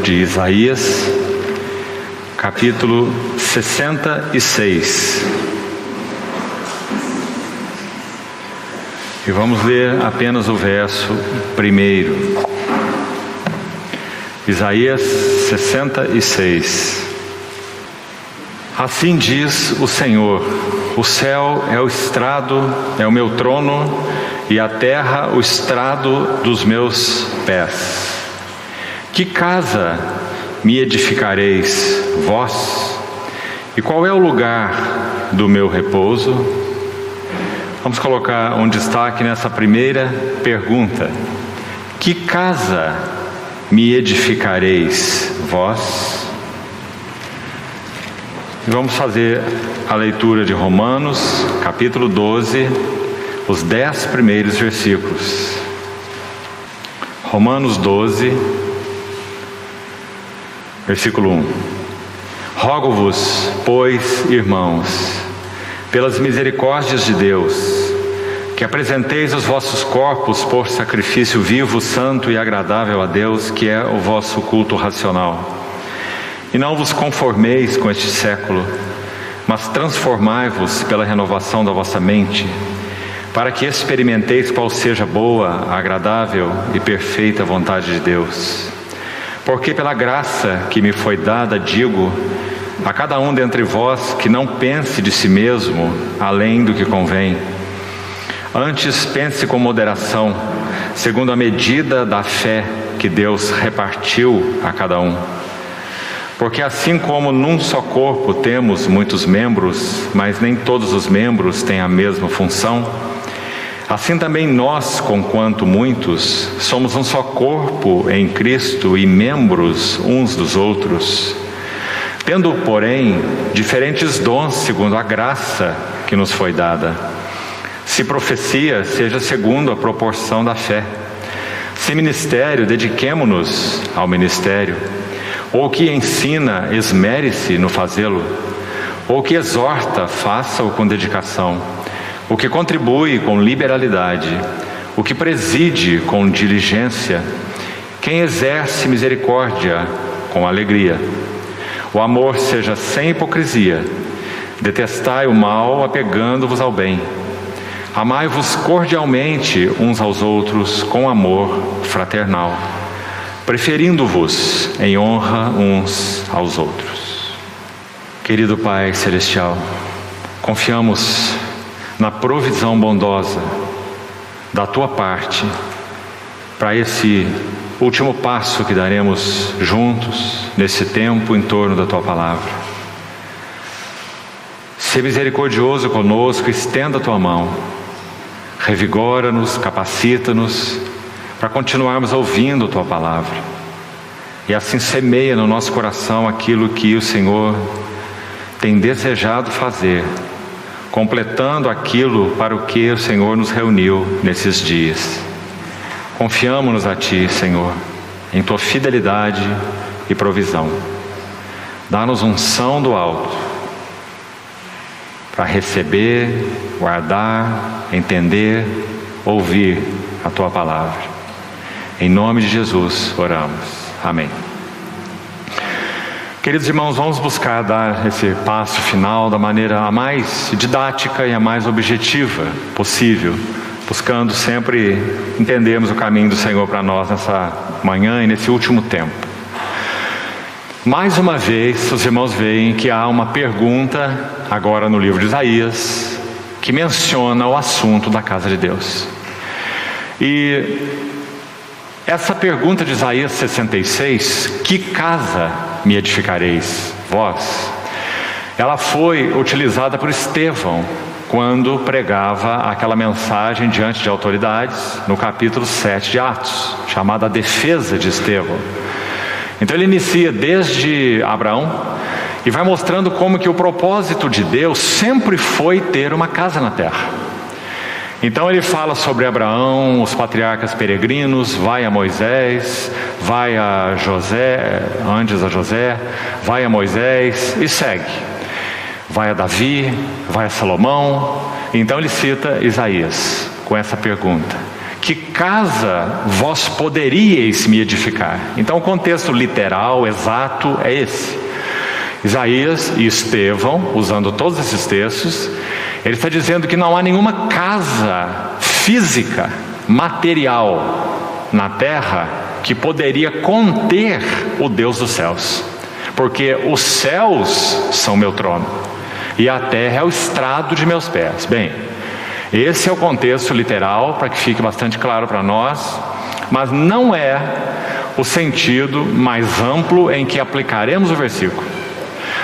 de Isaías, capítulo 66. E vamos ler apenas o verso primeiro. Isaías 66. Assim diz o Senhor: o céu é o estrado, é o meu trono, e a terra o estrado dos meus pés. Que casa me edificareis, vós? E qual é o lugar do meu repouso? Vamos colocar um destaque nessa primeira pergunta. Que casa me edificareis, vós? Vamos fazer a leitura de Romanos, capítulo 12, os 10 primeiros versículos. Romanos 12, versículo 1. Rogo-vos, pois, irmãos, pelas misericórdias de Deus, que apresenteis os vossos corpos por sacrifício vivo, santo e agradável a Deus, que é o vosso culto racional. E não vos conformeis com este século, mas transformai-vos pela renovação da vossa mente, para que experimenteis qual seja boa, agradável e perfeita vontade de Deus. Porque pela graça que me foi dada, digo a cada um dentre vós que não pense de si mesmo além do que convém. Antes pense com moderação, segundo a medida da fé que Deus repartiu a cada um. Porque assim como num só corpo temos muitos membros, mas nem todos os membros têm a mesma função, assim também nós, conquanto muitos, somos um só corpo em Cristo e membros uns dos outros. Tendo, porém, diferentes dons segundo a graça que nos foi dada. Se profecia, seja segundo a proporção da fé. Se ministério, dediquemo-nos ao ministério. Ou que ensina, esmere-se no fazê-lo. Ou que exorta, faça-o com dedicação. O que contribui com liberalidade. O que preside com diligência. Quem exerce misericórdia com alegria. O amor seja sem hipocrisia. Detestai o mal, apegando-vos ao bem. Amai-vos cordialmente uns aos outros com amor fraternal, preferindo-vos em honra uns aos outros. Querido Pai Celestial, confiamos na provisão bondosa da Tua parte para esse último passo que daremos juntos nesse tempo em torno da Tua Palavra. Sê misericordioso conosco, estenda a Tua mão, revigora-nos, capacita-nos para continuarmos ouvindo a Tua Palavra. E assim semeia no nosso coração aquilo que o Senhor tem desejado fazer, completando aquilo para o que o Senhor nos reuniu nesses dias. Confiamo-nos a Ti, Senhor, em Tua fidelidade e provisão. Dá-nos unção do alto para receber, guardar, entender, ouvir a Tua palavra. Em nome de Jesus oramos. Amém. Queridos irmãos, vamos buscar dar esse passo final da maneira a mais didática e a mais objetiva possível, buscando sempre entendermos o caminho do Senhor para nós nessa manhã e nesse último tempo. Mais uma vez, os irmãos veem que há uma pergunta, agora no livro de Isaías, que menciona o assunto da casa de Deus. E essa pergunta de Isaías 66, que casa me edificareis, vós? Ela foi utilizada por Estevão, quando pregava aquela mensagem diante de autoridades, no capítulo 7 de Atos, chamada a defesa de Estevão. Então ele inicia desde Abraão e vai mostrando como que o propósito de Deus sempre foi ter uma casa na terra. Então ele fala sobre Abraão, os patriarcas peregrinos, vai a Moisés, vai a José, antes a José, vai a Moisés e segue. Vai a Davi, vai a Salomão. Então ele cita Isaías com essa pergunta: que casa vós poderíeis me edificar. Então o contexto literal, exato, é esse. Isaías e Estevão, usando todos esses textos, ele está dizendo que não há nenhuma casa física, material, na terra, que poderia conter o Deus dos céus. Porque os céus são meu trono, e a terra é o estrado de meus pés. Bem, esse é o contexto literal, para que fique bastante claro para nós, mas não é o sentido mais amplo em que aplicaremos o versículo.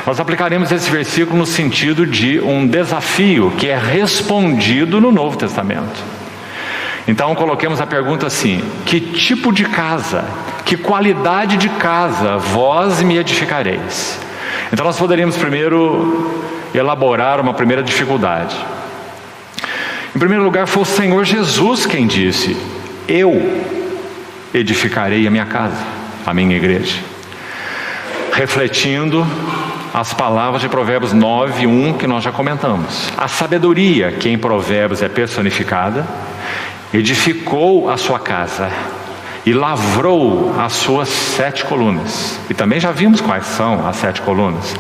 Nós aplicaremos esse versículo no sentido de um desafio que é respondido no Novo Testamento. Então coloquemos a pergunta assim: que tipo de casa, que qualidade de casa vós me edificareis? Então nós poderíamos primeiro elaborar uma primeira dificuldade. Em primeiro lugar, foi o Senhor Jesus quem disse: eu edificarei a minha casa, a minha igreja. Refletindo as palavras de Provérbios 9:1 que nós já comentamos. A sabedoria, que em Provérbios é personificada, edificou a sua casa e lavrou as suas 7 colunas. E também já vimos quais são as 7 colunas,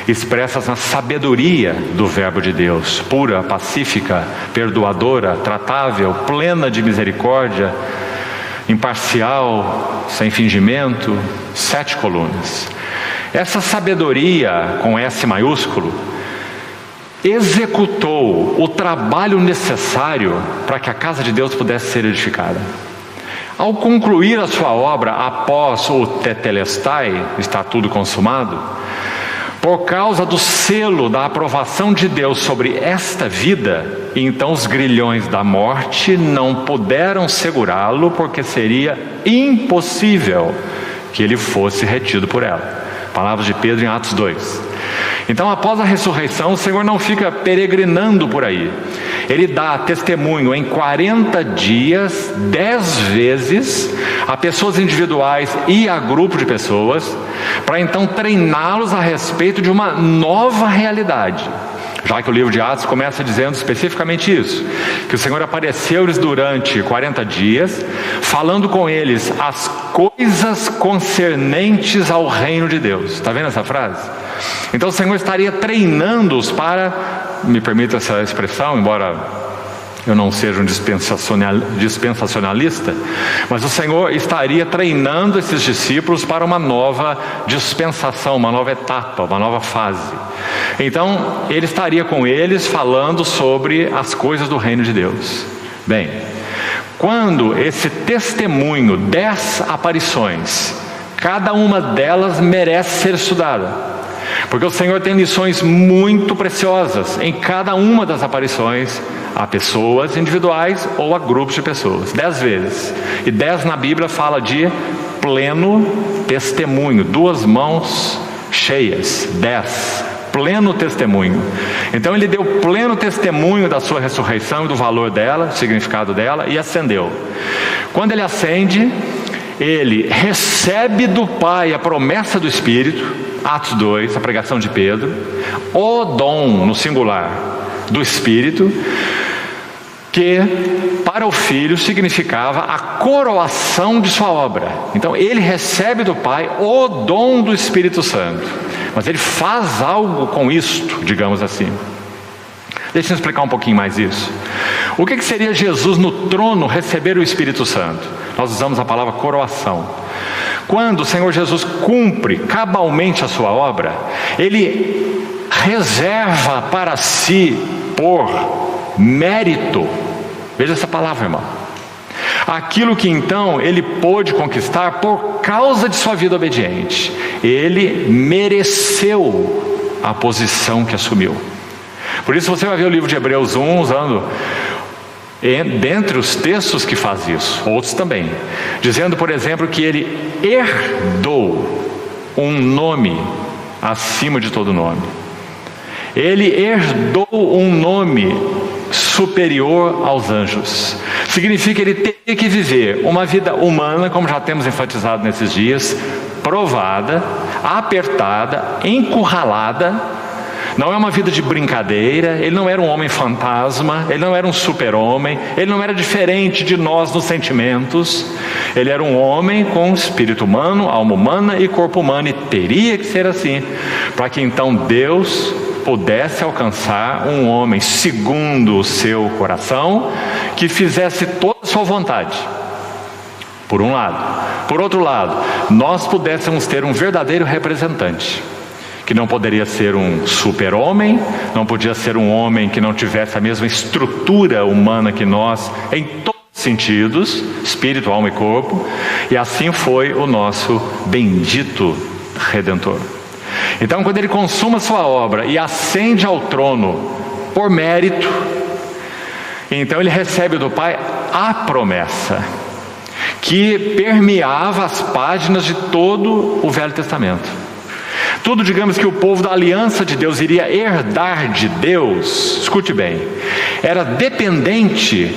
expressas na sabedoria do verbo de Deus: pura, pacífica, perdoadora, tratável, plena de misericórdia, imparcial, sem fingimento. 7 colunas. Essa sabedoria, com S maiúsculo, executou o trabalho necessário para que a casa de Deus pudesse ser edificada. Ao concluir a sua obra após o tetelestai, está tudo consumado, por causa do selo da aprovação de Deus sobre esta vida, então os grilhões da morte não puderam segurá-lo, porque seria impossível que ele fosse retido por ela. Palavras de Pedro em Atos 2. Então, após a ressurreição, o Senhor não fica peregrinando por aí. Ele dá testemunho em 40 dias, 10 vezes, a pessoas individuais e a grupo de pessoas, para então treiná-los a respeito de uma nova realidade. Já que o livro de Atos começa dizendo especificamente isso, que o Senhor apareceu-lhes durante 40 dias, falando com eles as coisas concernentes ao reino de Deus. Está vendo essa frase? Então o Senhor estaria treinando-os para, me permita essa expressão, embora eu não seja um dispensacionalista, mas o Senhor estaria treinando esses discípulos para uma nova dispensação, uma nova etapa, uma nova fase. Então, ele estaria com eles falando sobre as coisas do reino de Deus. Bem, quando esse testemunho, 10 aparições, cada uma delas merece ser estudada, porque o Senhor tem lições muito preciosas em cada uma das aparições, a pessoas individuais ou a grupos de pessoas. 10 vezes. E 10 na Bíblia fala de pleno testemunho. 2 mãos cheias. 10. Pleno testemunho. Então ele deu pleno testemunho da sua ressurreição e do valor dela, do significado dela, e ascendeu. Quando ele ascende, ele recebe do Pai a promessa do Espírito, Atos 2, a pregação de Pedro, o dom, no singular, do Espírito, que para o Filho significava a coroação de sua obra. Então ele recebe do Pai o dom do Espírito Santo, mas ele faz algo com isto, digamos assim. Deixa eu explicar um pouquinho mais isso. O que seria Jesus no trono receber o Espírito Santo? Nós usamos a palavra coroação. Quando o Senhor Jesus cumpre cabalmente a sua obra, ele reserva para si, por mérito, veja essa palavra, irmão, aquilo que então ele pôde conquistar por causa de sua vida obediente. Ele mereceu a posição que assumiu. Por isso você vai ver o livro de Hebreus 1 usando, dentre os textos que faz isso, outros também, dizendo, por exemplo, que ele herdou um nome acima de todo nome. Ele herdou um nome superior aos anjos. Significa que ele teria que viver uma vida humana, como já temos enfatizado nesses dias, provada, apertada, encurralada, Não é uma vida de brincadeira. Ele não era um homem fantasma, ele não era um super-homem, ele não era diferente de nós nos sentimentos. Ele era um homem com espírito humano, alma humana e corpo humano, e teria que ser assim, para que então Deus pudesse alcançar um homem segundo o seu coração, que fizesse toda a sua vontade, por um lado. Por outro lado, nós pudéssemos ter um verdadeiro representante, que não poderia ser um super-homem, não podia ser um homem que não tivesse a mesma estrutura humana que nós, em todos os sentidos, espírito, alma e corpo, e assim foi o nosso bendito Redentor. Então, quando ele consuma sua obra e ascende ao trono por mérito, então ele recebe do Pai a promessa que permeava as páginas de todo o Velho Testamento. Tudo, digamos, que o povo da aliança de Deus iria herdar de Deus, escute bem, era dependente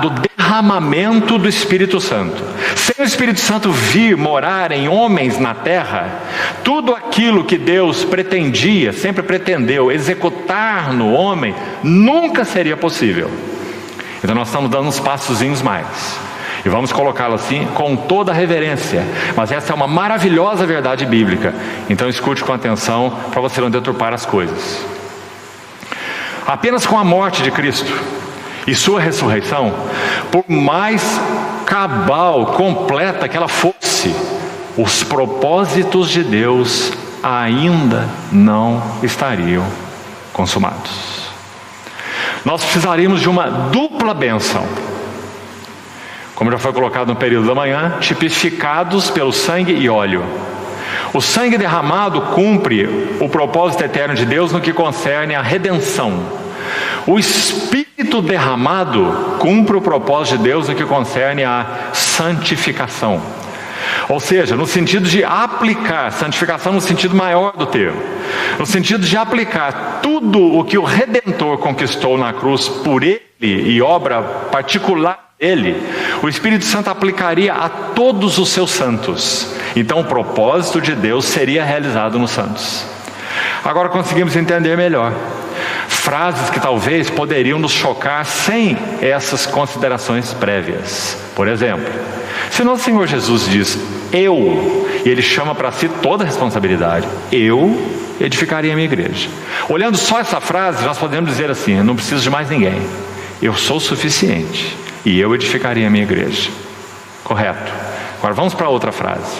do derramamento do Espírito Santo. Sem o Espírito Santo vir morar em homens na terra, tudo aquilo que Deus pretendia, sempre pretendeu executar no homem, nunca seria possível. Então nós estamos dando uns passozinhos mais, e vamos colocá-lo assim com toda a reverência, mas essa é uma maravilhosa verdade bíblica. Então escute com atenção, para você não deturpar as coisas. Apenas com a morte de Cristo e sua ressurreição, por mais cabal, completa que ela fosse, os propósitos de Deus ainda não estariam consumados. Nós precisaríamos de uma dupla bênção, como já foi colocado no período da manhã, tipificados pelo sangue e óleo. O sangue derramado cumpre o propósito eterno de Deus no que concerne à redenção. O Espírito derramado cumpre o propósito de Deus no que concerne à santificação. Ou seja, no sentido de aplicar, santificação no sentido maior do termo, no sentido de aplicar tudo o que o Redentor conquistou na cruz por ele e obra particular dele, o Espírito Santo aplicaria a todos os seus santos. Então o propósito de Deus seria realizado nos santos. Agora conseguimos entender melhor frases que talvez poderiam nos chocar sem essas considerações prévias. Por exemplo, se nosso Senhor Jesus diz eu, e ele chama para si toda a responsabilidade, eu edificaria a minha igreja. Olhando só essa frase, nós podemos dizer assim: eu não preciso de mais ninguém, eu sou suficiente e eu edificaria a minha igreja. Correto. Agora vamos para outra frase.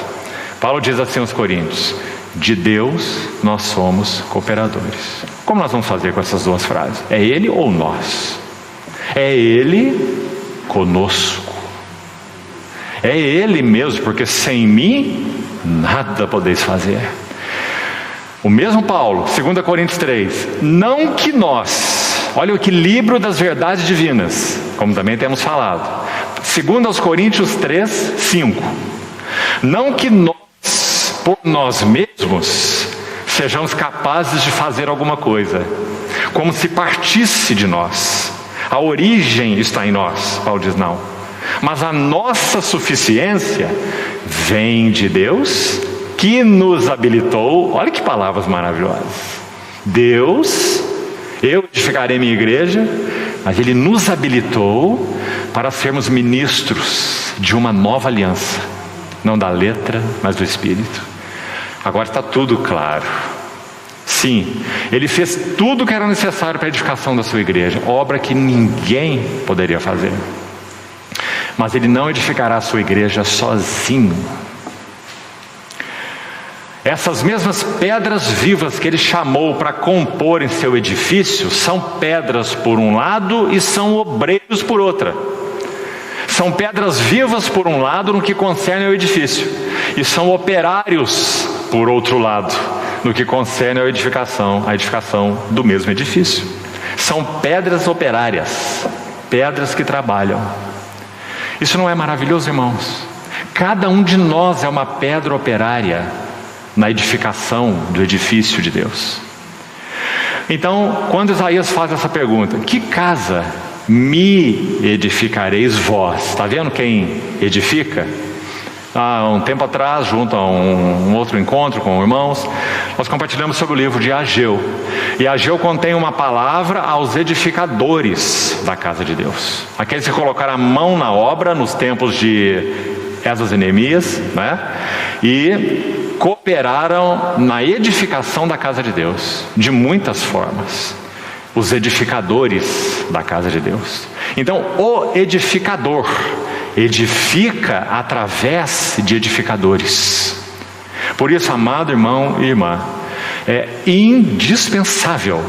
Paulo diz assim aos Coríntios: de Deus nós somos cooperadores. Como nós vamos fazer com essas duas frases? É Ele ou nós? É Ele conosco. É Ele mesmo, porque sem mim nada podeis fazer. O mesmo Paulo, 2 Coríntios 3, não que nós, olha o equilíbrio das verdades divinas, como também temos falado. 2 Coríntios 3, 5, não que nós, por nós mesmos, sejamos capazes de fazer alguma coisa, como se partisse de nós. A origem está em nós, Paulo diz não. Mas a nossa suficiência vem de Deus, que nos habilitou. Olha que palavras maravilhosas. Deus, eu edificarei minha igreja, mas Ele nos habilitou para sermos ministros de uma nova aliança, não da letra, mas do Espírito. Agora está tudo claro. Sim, Ele fez tudo o que era necessário para a edificação da sua igreja, obra que ninguém poderia fazer. Mas Ele não edificará a sua igreja sozinho. Essas mesmas pedras vivas que Ele chamou para compor em seu edifício, são pedras por um lado e são obreiros por outra. São pedras vivas por um lado no que concerne ao edifício, e são operários por outro lado, no que concerne à edificação do mesmo edifício. São pedras operárias, pedras que trabalham. Isso não é maravilhoso, irmãos? Cada um de nós é uma pedra operária na edificação do edifício de Deus. Então, quando Isaías faz essa pergunta, que casa me edificareis vós? Está vendo quem edifica? Há um tempo atrás, junto a um outro encontro com irmãos, nós compartilhamos sobre o livro de Ageu. E Ageu contém uma palavra aos edificadores da casa de Deus. Aqueles que colocaram a mão na obra nos tempos de Esdras e Neemias, né? E cooperaram na edificação da casa de Deus, de muitas formas. Os edificadores da casa de Deus. Então, o edificador edifica através de edificadores. Por isso, amado irmão e irmã, é indispensável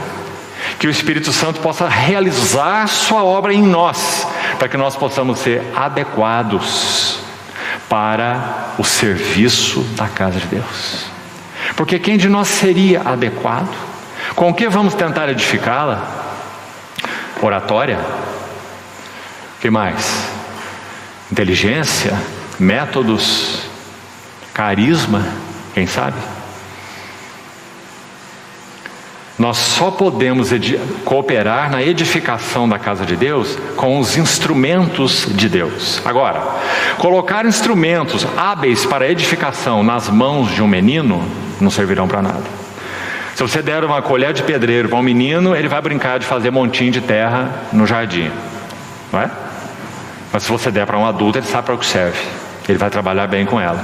que o Espírito Santo possa realizar sua obra em nós, para que nós possamos ser adequados para o serviço da casa de Deus. Porque quem de nós seria adequado? Com o que vamos tentar edificá-la? Oratória? O que mais? Inteligência? Métodos? Carisma? Quem sabe? Nós só podemos cooperar na edificação da casa de Deus com os instrumentos de Deus. Agora, colocar instrumentos hábeis para a edificação nas mãos de um menino não servirão para nada. Se você der uma colher de pedreiro para um menino, ele vai brincar de fazer montinho de terra no jardim, não é? Mas se você der para um adulto, ele sabe para o que serve. Ele vai trabalhar bem com ela.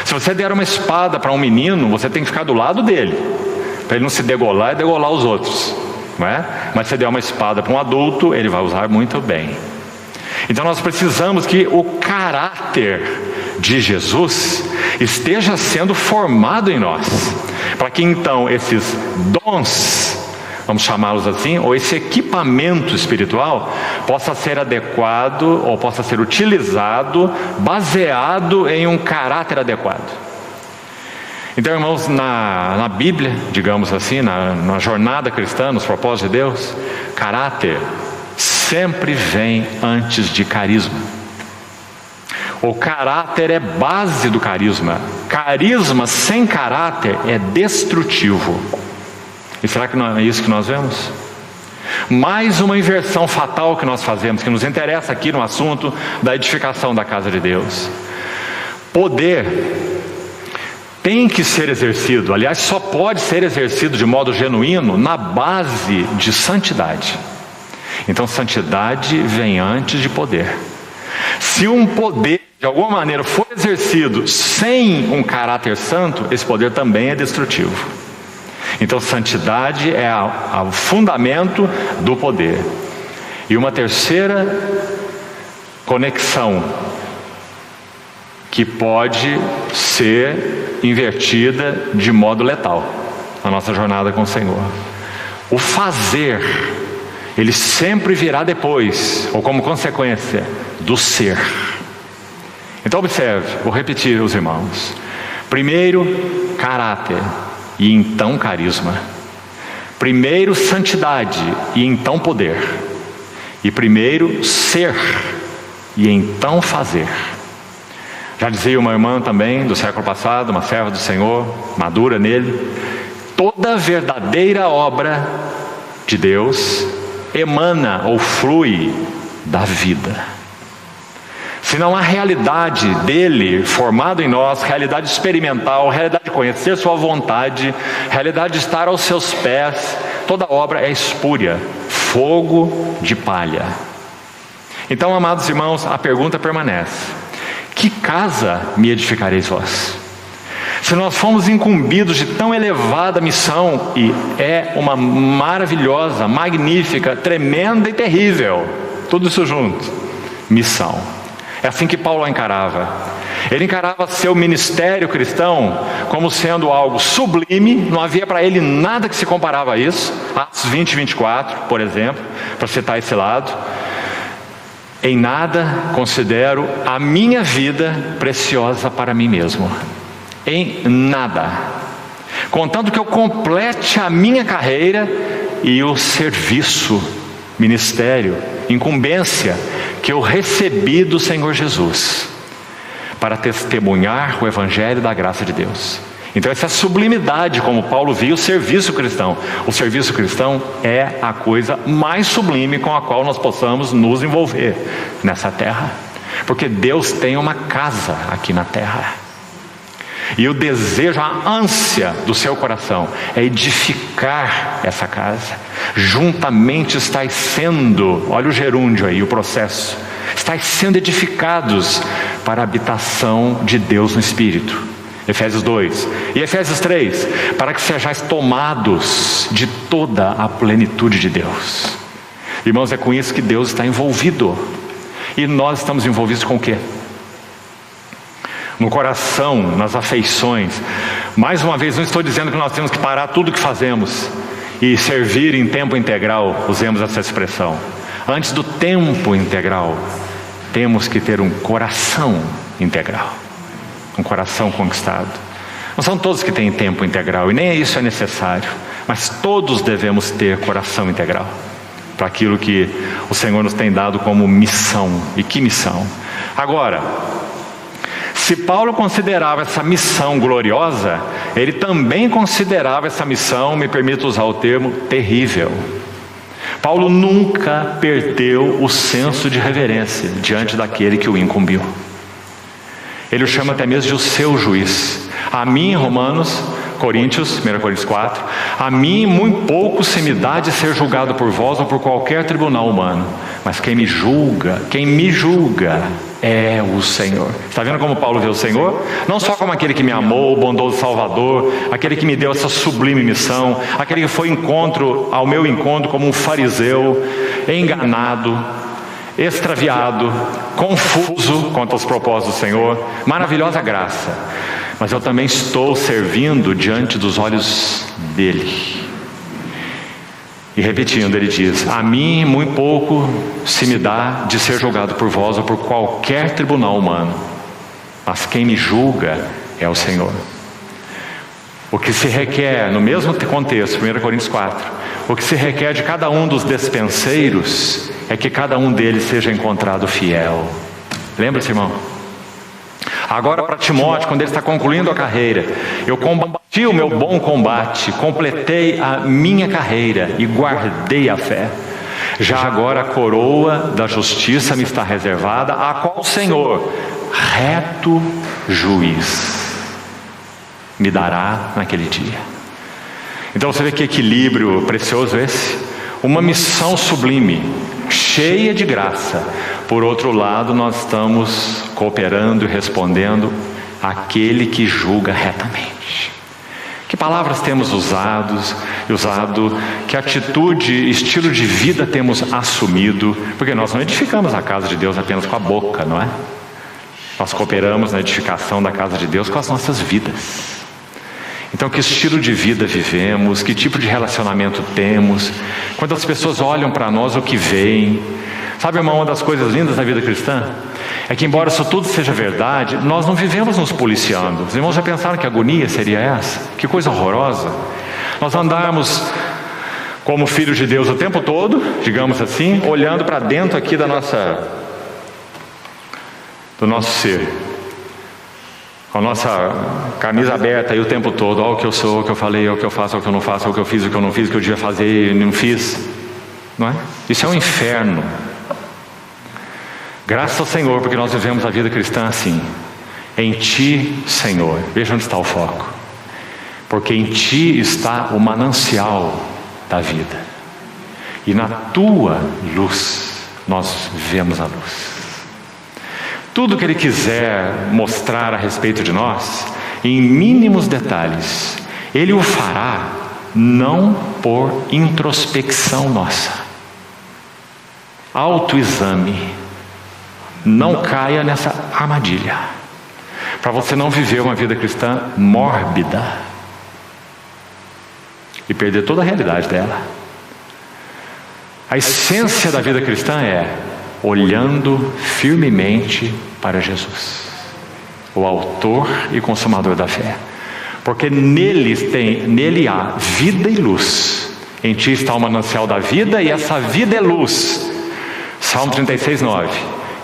Se você der uma espada para um menino, você tem que ficar do lado dele, para ele não se degolar e degolar os outros, não é? Mas se você der uma espada para um adulto, ele vai usar muito bem. Então nós precisamos que o caráter de Jesus esteja sendo formado em nós, para que então esses dons, vamos chamá-los assim, ou esse equipamento espiritual possa ser adequado ou possa ser utilizado baseado em um caráter adequado. Então, irmãos, na Bíblia, digamos assim, na jornada cristã, nos propósitos de Deus, caráter sempre vem antes de carisma. O caráter é base do carisma. Carisma sem caráter é destrutivo. E será que não é isso que nós vemos? Mais uma inversão fatal que nós fazemos, que nos interessa aqui no assunto da edificação da casa de Deus. Poder tem que ser exercido, aliás, só pode ser exercido de modo genuíno na base de santidade. Então, santidade vem antes de poder. Se um poder, de alguma maneira, for exercido sem um caráter santo, esse poder também é destrutivo. Então, santidade é o fundamento do poder. E uma terceira conexão que pode ser invertida de modo letal na nossa jornada com o Senhor. O fazer, ele sempre virá depois, ou como consequência, do ser. Então observe, vou repetir os irmãos. Primeiro, caráter, e então carisma. Primeiro, santidade, e então poder. E primeiro, ser, e então fazer. Já dizia uma irmã também do século passado, uma serva do Senhor, madura nele: toda verdadeira obra de Deus emana ou flui da vida. Se não há realidade dele formado em nós, realidade experimental, realidade de conhecer sua vontade, realidade de estar aos seus pés, toda obra é espúria, fogo de palha. Então, amados irmãos, a pergunta permanece: que casa me edificareis vós? Se nós fomos incumbidos de tão elevada missão, e é uma maravilhosa, magnífica, tremenda e terrível, tudo isso junto, missão. É assim que Paulo a encarava. Ele encarava seu ministério cristão como sendo algo sublime, não havia para ele nada que se comparava a isso. Atos 20, 24, por exemplo, para citar esse lado. Em nada considero a minha vida preciosa para mim mesmo. Em nada. Contanto que eu complete a minha carreira e o serviço, ministério, incumbência que eu recebi do Senhor Jesus para testemunhar o Evangelho da graça de Deus. Então essa sublimidade, como Paulo viu, o serviço cristão. O serviço cristão é a coisa mais sublime com a qual nós possamos nos envolver nessa terra. Porque Deus tem uma casa aqui na terra. E o desejo, a ânsia do seu coração é edificar essa casa. Juntamente estáis sendo, olha o gerúndio aí, o processo. Estáis sendo edificados para a habitação de Deus no Espírito. Efésios 2 e Efésios 3, para que sejais tomados de toda a plenitude de Deus. Irmãos, é com isso que Deus está envolvido. E nós estamos envolvidos com o quê? No coração, nas afeições. Mais uma vez, não estou dizendo que nós temos que parar tudo o que fazemos e servir em tempo integral, usemos essa expressão. Antes do tempo integral, temos que ter um coração integral, um coração conquistado. Não são todos que têm tempo integral, e nem isso é necessário, mas todos devemos ter coração integral, para aquilo que o Senhor nos tem dado como missão. E que missão? Agora, se Paulo considerava essa missão gloriosa, ele também considerava essa missão, me permito usar o termo, terrível. Paulo nunca perdeu o senso de reverência diante daquele que o incumbiu. Ele o chama até mesmo de o seu juiz. A mim, em Coríntios 4, a mim muito pouco se me dá de ser julgado por vós ou por qualquer tribunal humano, mas quem me julga é o Senhor. Está vendo como Paulo vê o Senhor? Não só como aquele que me amou, o bondoso Salvador, aquele que me deu essa sublime missão, aquele que foi ao meu encontro como um fariseu, enganado, extraviado, confuso quanto aos propósitos do Senhor. Maravilhosa graça. Mas eu também estou servindo diante dos olhos dele. E repetindo, ele diz: a mim muito pouco se me dá de ser julgado por vós ou por qualquer tribunal humano, mas quem me julga é o Senhor. O que se requer, no mesmo contexto, 1 Coríntios 4, o que se requer de cada um dos despenseiros é que cada um deles seja encontrado fiel. Lembra-se, irmão? Agora para Timóteo, quando ele está concluindo a carreira: eu combati o meu bom combate, completei a minha carreira e guardei a fé. Já agora a coroa da justiça me está reservada, a qual o Senhor, reto juiz, me dará naquele dia. Então você vê que equilíbrio precioso esse. Uma missão sublime, cheia de graça. Por outro lado, nós estamos cooperando e respondendo àquele que julga retamente. Que palavras temos usado, que atitude, estilo de vida temos assumido, porque nós não edificamos a casa de Deus apenas com a boca, não é? Nós cooperamos na edificação da casa de Deus com as nossas vidas. Então, que estilo de vida vivemos, que tipo de relacionamento temos, quando as pessoas olham para nós, o que veem. Sabe, irmão, uma das coisas lindas da vida cristã é que, embora isso tudo seja verdade, nós não vivemos nos policiando. Os irmãos já pensaram que agonia seria essa? Que coisa horrorosa. Nós andarmos como filhos de Deus o tempo todo, digamos assim, olhando para dentro aqui do nosso ser, com a nossa camisa aberta aí o tempo todo. Olha o que eu sou, o que eu falei, o que eu faço, o que eu não faço, o que eu fiz, o que eu não fiz, o que eu devia fazer e não fiz. Não é? Isso é um inferno. Graças ao Senhor, porque nós vivemos a vida cristã assim. Em Ti, Senhor. Veja onde está o foco. Porque em Ti está o manancial da vida. E na Tua luz, nós vemos a luz. Tudo que Ele quiser mostrar a respeito de nós, em mínimos detalhes, Ele o fará não por introspecção nossa. Autoexame. Não caia nessa armadilha, para você não viver uma vida cristã mórbida e perder toda a realidade dela. A essência da vida cristã é olhando firmemente para Jesus, o autor e consumador da fé, porque nele há vida e luz. Em Ti está o manancial da vida, e essa vida é luz. Salmo 36, 9.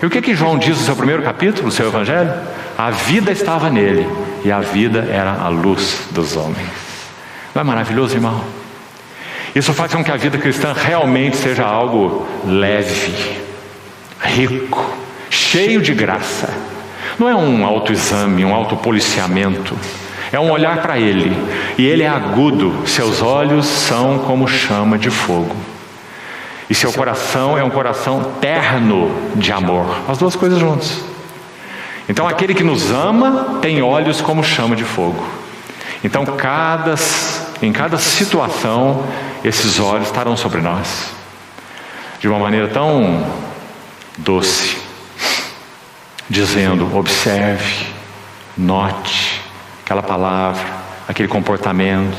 E o que João diz no seu primeiro capítulo, no seu evangelho? A vida estava nele, e a vida era a luz dos homens. Não é maravilhoso, irmão? Isso faz com que a vida cristã realmente seja algo leve, rico, cheio de graça. Não é um autoexame, um autopoliciamento. É um olhar para Ele. E Ele é agudo. Seus olhos são como chama de fogo. E seu coração é um coração terno de amor. As duas coisas juntas. Então aquele que nos ama tem olhos como chama de fogo. Então em cada situação, esses olhos estarão sobre nós. De uma maneira tão doce. Dizendo, observe, note aquela palavra, aquele comportamento.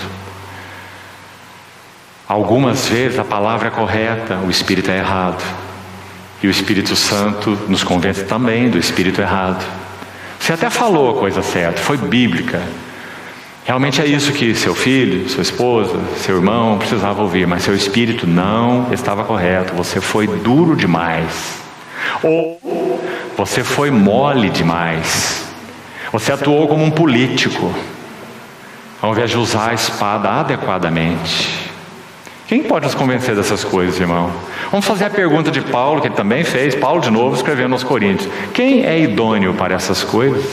Algumas vezes a palavra é correta, o espírito é errado. E o Espírito Santo nos convence também do espírito errado. Você até falou a coisa certa, foi bíblica. Realmente é isso que seu filho, sua esposa, seu irmão precisava ouvir, mas seu espírito não estava correto. Você foi duro demais. Ou você foi mole demais. Você atuou como um político, ao invés de usar a espada adequadamente. Quem pode nos convencer dessas coisas, irmão? Vamos fazer a pergunta de Paulo, que ele também fez. Paulo de novo escrevendo aos Coríntios. Quem é idôneo para essas coisas?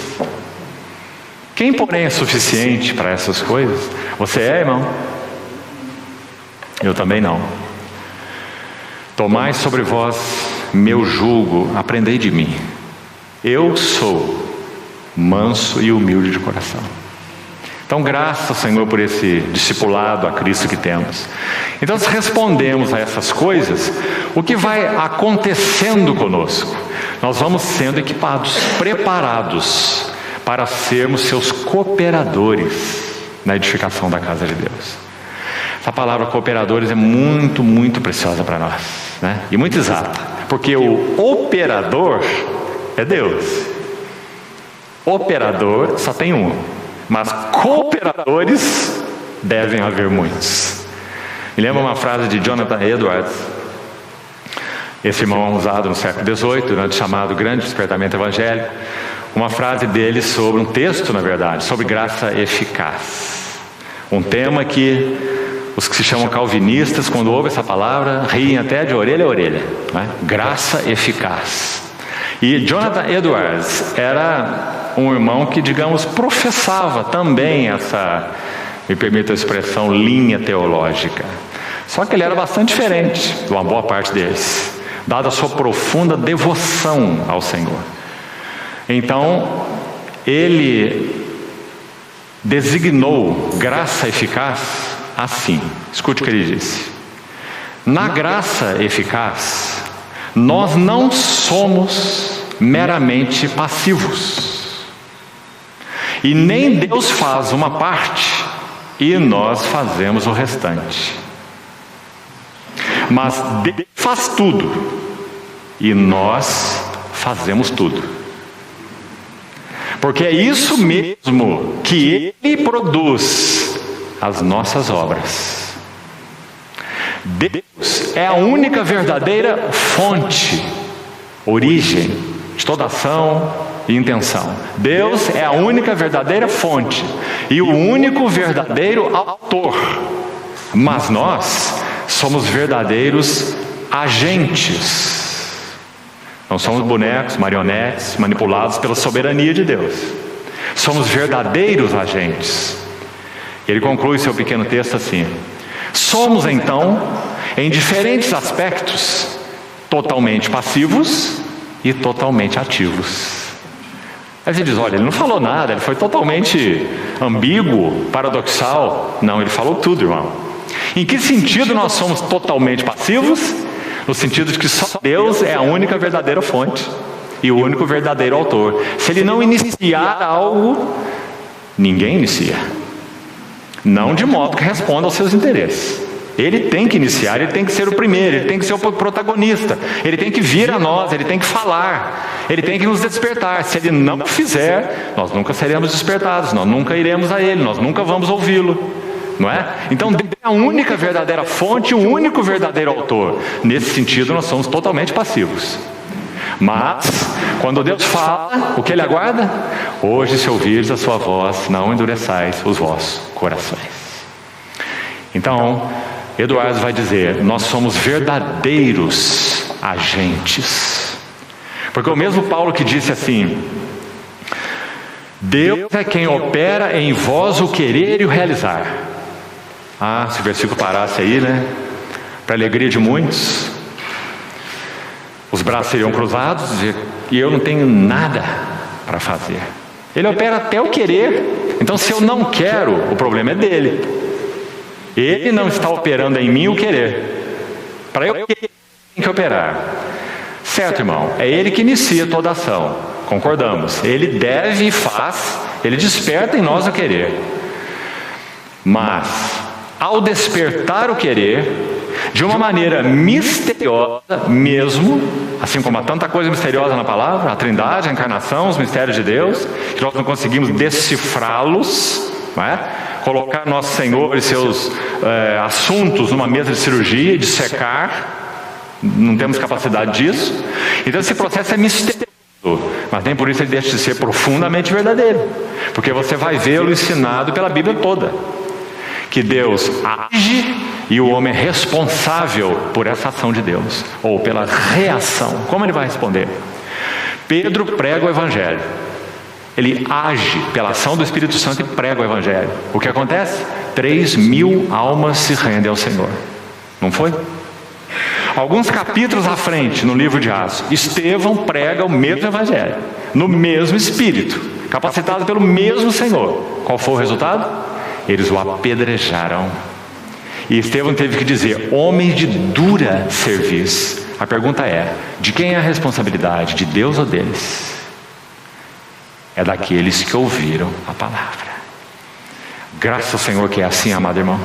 Quem, porém, é suficiente para essas coisas? Você é, irmão? Eu também não. Tomai sobre vós meu jugo, aprendei de mim. Eu sou manso e humilde de coração. Então, graças ao Senhor por esse discipulado a Cristo que temos. Então, se respondemos a essas coisas, o que vai acontecendo conosco? Nós vamos sendo equipados, preparados para sermos seus cooperadores na edificação da casa de Deus. Essa palavra cooperadores é muito, muito preciosa para nós, né? E muito exata, porque o operador é Deus. Operador só tem um, mas cooperadores devem haver muitos. Me lembra uma frase de Jonathan Edwards, esse irmão usado no século XVIII, durante o chamado Grande Despertamento Evangélico. Uma frase dele sobre um texto, na verdade, sobre graça eficaz. Um tema que os que se chamam calvinistas, quando ouvem essa palavra, riem até de orelha a orelha, né? Graça eficaz. E Jonathan Edwards era um irmão que, digamos, professava também essa, me permita a expressão, linha teológica. Só que ele era bastante diferente de uma boa parte deles, dada a sua profunda devoção ao Senhor. Então, ele designou graça eficaz assim. Escute o que ele disse. Na graça eficaz, nós não somos meramente passivos. E nem Deus faz uma parte e nós fazemos o restante. Mas Deus faz tudo e nós fazemos tudo. Porque é isso mesmo que Ele produz as nossas obras. Deus é a única verdadeira fonte, origem de toda ação e intenção. Deus é a única verdadeira fonte e o único verdadeiro autor. Mas nós somos verdadeiros agentes. Não somos bonecos, marionetes, manipulados pela soberania de Deus. Somos verdadeiros agentes. Ele conclui seu pequeno texto assim: somos então, em diferentes aspectos, totalmente passivos e totalmente ativos. Aí você diz, olha, ele não falou nada, ele foi totalmente ambíguo, paradoxal. Não, ele falou tudo, irmão. Em que sentido nós somos totalmente passivos? No sentido de que só Deus é a única verdadeira fonte e o único verdadeiro autor. Se Ele não iniciar algo, ninguém inicia. Não de modo que responda aos seus interesses. Ele tem que iniciar, ele tem que ser o primeiro, ele tem que ser o protagonista, ele tem que vir a nós, ele tem que falar, ele tem que nos despertar. Se ele não fizer, nós nunca seremos despertados, nós nunca iremos a ele, nós nunca vamos ouvi-lo. Não é? Então Deus é a única verdadeira fonte, o único verdadeiro autor. Nesse sentido nós somos totalmente passivos. Mas quando Deus fala, o que Ele aguarda? Hoje, se ouvires a sua voz, não endureçais os vossos corações. Então Eduardo vai dizer, nós somos verdadeiros agentes. Porque o mesmo Paulo que disse assim: Deus é quem opera em vós o querer e o realizar. Ah, se o versículo parasse aí, né? Para alegria de muitos, os braços seriam cruzados e eu não tenho nada para fazer. Ele opera até o querer. Então, se eu não quero, o problema é dele. Ele não está operando em mim o querer. Para eu querer, tem que operar. Certo, irmão? É ele que inicia toda a ação. Concordamos. Ele deve e faz. Ele desperta em nós o querer. Mas, ao despertar o querer, de uma maneira misteriosa mesmo, assim como há tanta coisa misteriosa na palavra, a Trindade, a encarnação, os mistérios de Deus, que nós não conseguimos decifrá-los, não é? Colocar nosso Senhor e seus assuntos numa mesa de cirurgia e dissecar, não temos capacidade disso. Então esse processo é misterioso, mas nem por isso ele deixa de ser profundamente verdadeiro, porque você vai vê-lo ensinado pela Bíblia toda, que Deus age e o homem é responsável por essa ação de Deus, ou pela reação. Como ele vai responder? Pedro prega o Evangelho. Ele age pela ação do Espírito Santo e prega o Evangelho. O que acontece? 3.000 almas se rendem ao Senhor. Não foi? Alguns capítulos à frente, no livro de Atos, Estevão prega o mesmo Evangelho, no mesmo Espírito, capacitado pelo mesmo Senhor. Qual foi o resultado? Eles o apedrejaram. E Estevão teve que dizer: homens de dura cerviz. A pergunta é: de quem é a responsabilidade? De Deus ou deles? É daqueles que ouviram a palavra. Graças ao Senhor que é assim, amado irmão.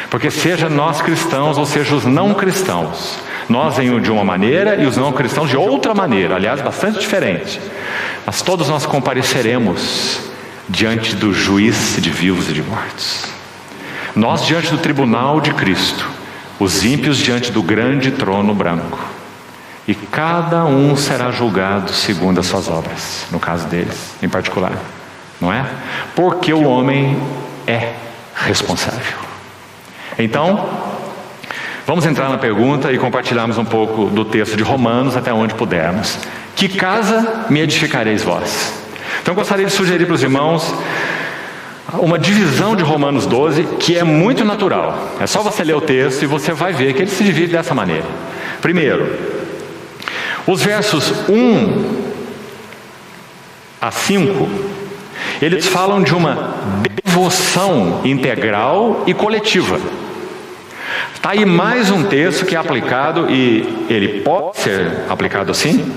Porque seja nós cristãos ou seja os não cristãos, nós de uma maneira e os não cristãos de outra maneira, aliás bastante diferente, mas todos nós compareceremos diante do juiz de vivos e de mortos. Nós diante do tribunal de Cristo, os ímpios diante do grande trono branco, e cada um será julgado segundo as suas obras, no caso deles em particular, não é? Porque o homem é responsável. Então, vamos entrar na pergunta e compartilharmos um pouco do texto de Romanos até onde pudermos. Que casa me edificareis vós? Então, gostaria de sugerir para os irmãos uma divisão de Romanos 12, que é muito natural. É só você ler o texto e você vai ver que ele se divide dessa maneira. Primeiro, os versos 1 a 5, eles falam de uma devoção integral e coletiva. Está aí mais um texto que é aplicado, e ele pode ser aplicado assim,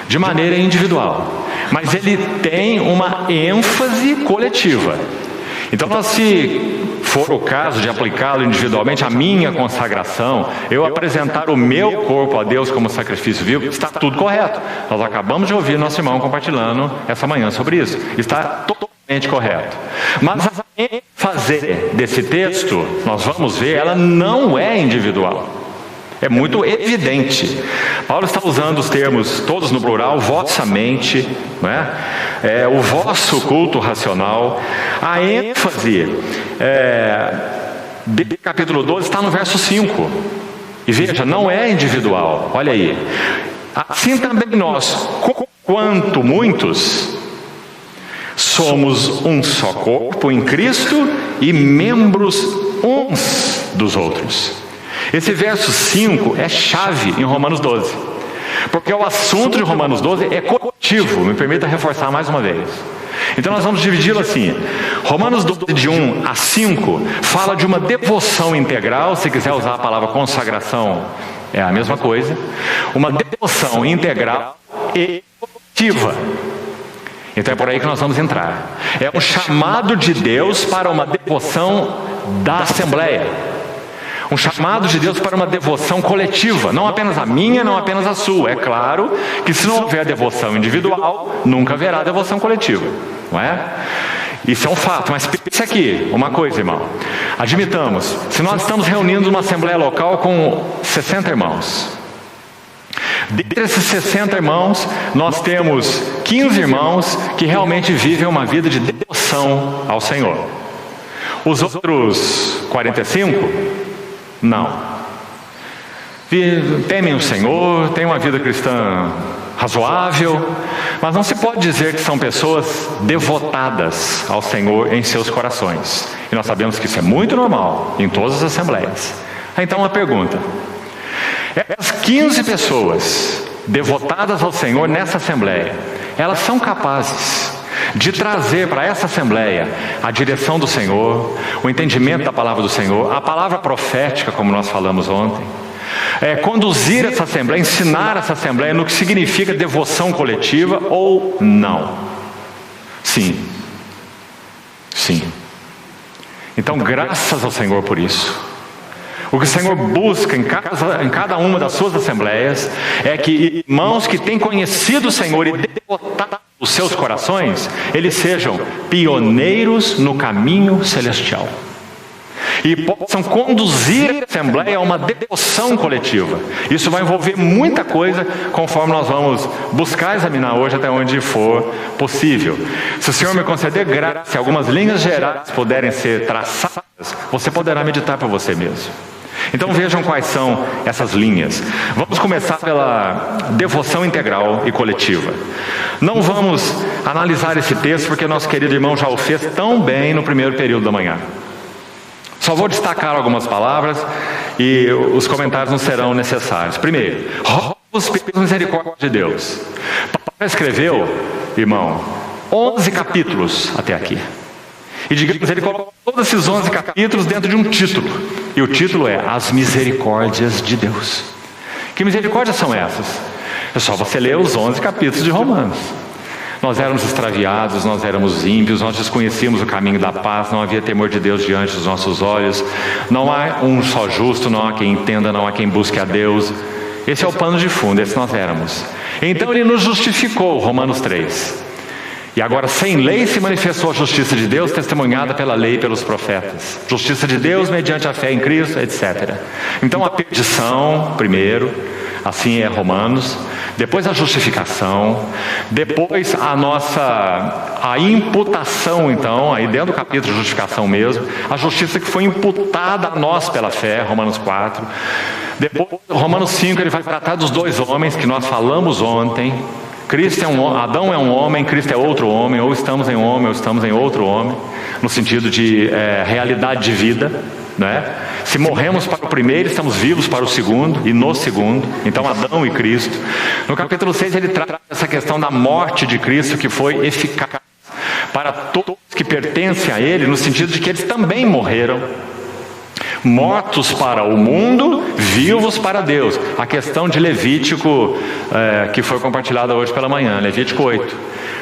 de maneira individual, mas ele tem uma ênfase coletiva. Então, se for o caso de aplicá-lo individualmente, a minha consagração, eu apresentar o meu corpo a Deus como sacrifício vivo, está tudo correto. Nós acabamos de ouvir nosso irmão compartilhando essa manhã sobre isso. Está totalmente correto. Mas a ênfase desse texto, nós vamos ver, ela não é individual. É muito evidente. Paulo está usando os termos todos no plural, vossamente, não é? O vosso culto racional. A ênfase do capítulo 12 está no verso 5. E veja, não é individual. Olha aí. Assim também nós, quanto muitos, somos um só corpo em Cristo e membros uns dos outros. Esse verso 5 é chave em Romanos 12, porque o assunto de Romanos 12 é coletivo. Me permita reforçar mais uma vez. Então nós vamos dividi-lo assim. Romanos 12 de 1 a 5 fala de uma devoção integral. Se quiser usar a palavra consagração, é a mesma coisa. Uma devoção integral e coletiva. Então é por aí que nós vamos entrar. É um chamado de Deus para uma devoção da Assembleia. Um chamado de Deus para uma devoção coletiva, não apenas a minha, não apenas a sua. É claro que se não houver devoção individual, nunca haverá devoção coletiva, não é? Isso é um fato, mas pense aqui, uma coisa, irmão. Admitamos, se nós estamos reunindo uma assembleia local com 60 irmãos, dentre esses 60 irmãos, nós temos 15 irmãos que realmente vivem uma vida de devoção ao Senhor. Os outros 45... não. Temem o Senhor, têm uma vida cristã razoável, mas não se pode dizer que são pessoas devotadas ao Senhor em seus corações. E nós sabemos que isso é muito normal em todas as assembleias. Então uma pergunta: essas 15 pessoas devotadas ao Senhor nessa assembleia, elas são capazes de trazer para essa assembleia a direção do Senhor, o entendimento da palavra do Senhor, a palavra profética, como nós falamos ontem, conduzir essa assembleia, ensinar essa assembleia no que significa devoção coletiva ou não? Sim. Sim. Então, graças ao Senhor por isso. O que o Senhor busca em cada uma das suas assembleias é que irmãos que têm conhecido o Senhor e devotado os seus corações, eles sejam pioneiros no caminho celestial e possam conduzir a assembleia a uma devoção coletiva. Isso vai envolver muita coisa, conforme nós vamos buscar examinar hoje até onde for possível. Se o Senhor me conceder graça, se algumas linhas gerais puderem ser traçadas, você poderá meditar para você mesmo. Então vejam quais são essas linhas. Vamos começar pela devoção integral e coletiva. Não vamos analisar esse texto porque nosso querido irmão já o fez tão bem no primeiro período da manhã. Só vou destacar algumas palavras e os comentários não serão necessários. Primeiro, rogo-vos pela misericórdia de Deus. Paulo escreveu, irmão, 11 capítulos até aqui. E digamos, ele colocou todos esses 11 capítulos dentro de um título. E o título é As Misericórdias de Deus. Que misericórdias são essas? É só você ler os 11 capítulos de Romanos. Nós éramos extraviados, nós éramos ímpios, nós desconhecíamos o caminho da paz, não havia temor de Deus diante dos nossos olhos. Não há um só justo, não há quem entenda, não há quem busque a Deus. Esse é o pano de fundo, esse nós éramos. Então ele nos justificou, Romanos 3. E agora, sem lei se manifestou a justiça de Deus, testemunhada pela lei e pelos profetas. Justiça de Deus mediante a fé em Cristo, etc. Então a perdição, primeiro, assim é Romanos. Depois a justificação. Depois a imputação, então, aí dentro do capítulo de justificação mesmo. A justiça que foi imputada a nós pela fé, Romanos 4. Depois, Romanos 5, ele vai tratar dos dois homens que nós falamos ontem. Adão é um homem, Cristo é outro homem, ou estamos em um homem, ou estamos em outro homem, no sentido de realidade de vida, né? Se morremos para o primeiro, estamos vivos para o segundo, e no segundo, então Adão e Cristo. No capítulo 6 ele trata essa questão da morte de Cristo, que foi eficaz para todos que pertencem a Ele, no sentido de que eles também morreram. Mortos para o mundo, vivos para Deus. A questão de Levítico, que foi compartilhada hoje pela manhã, Levítico 8.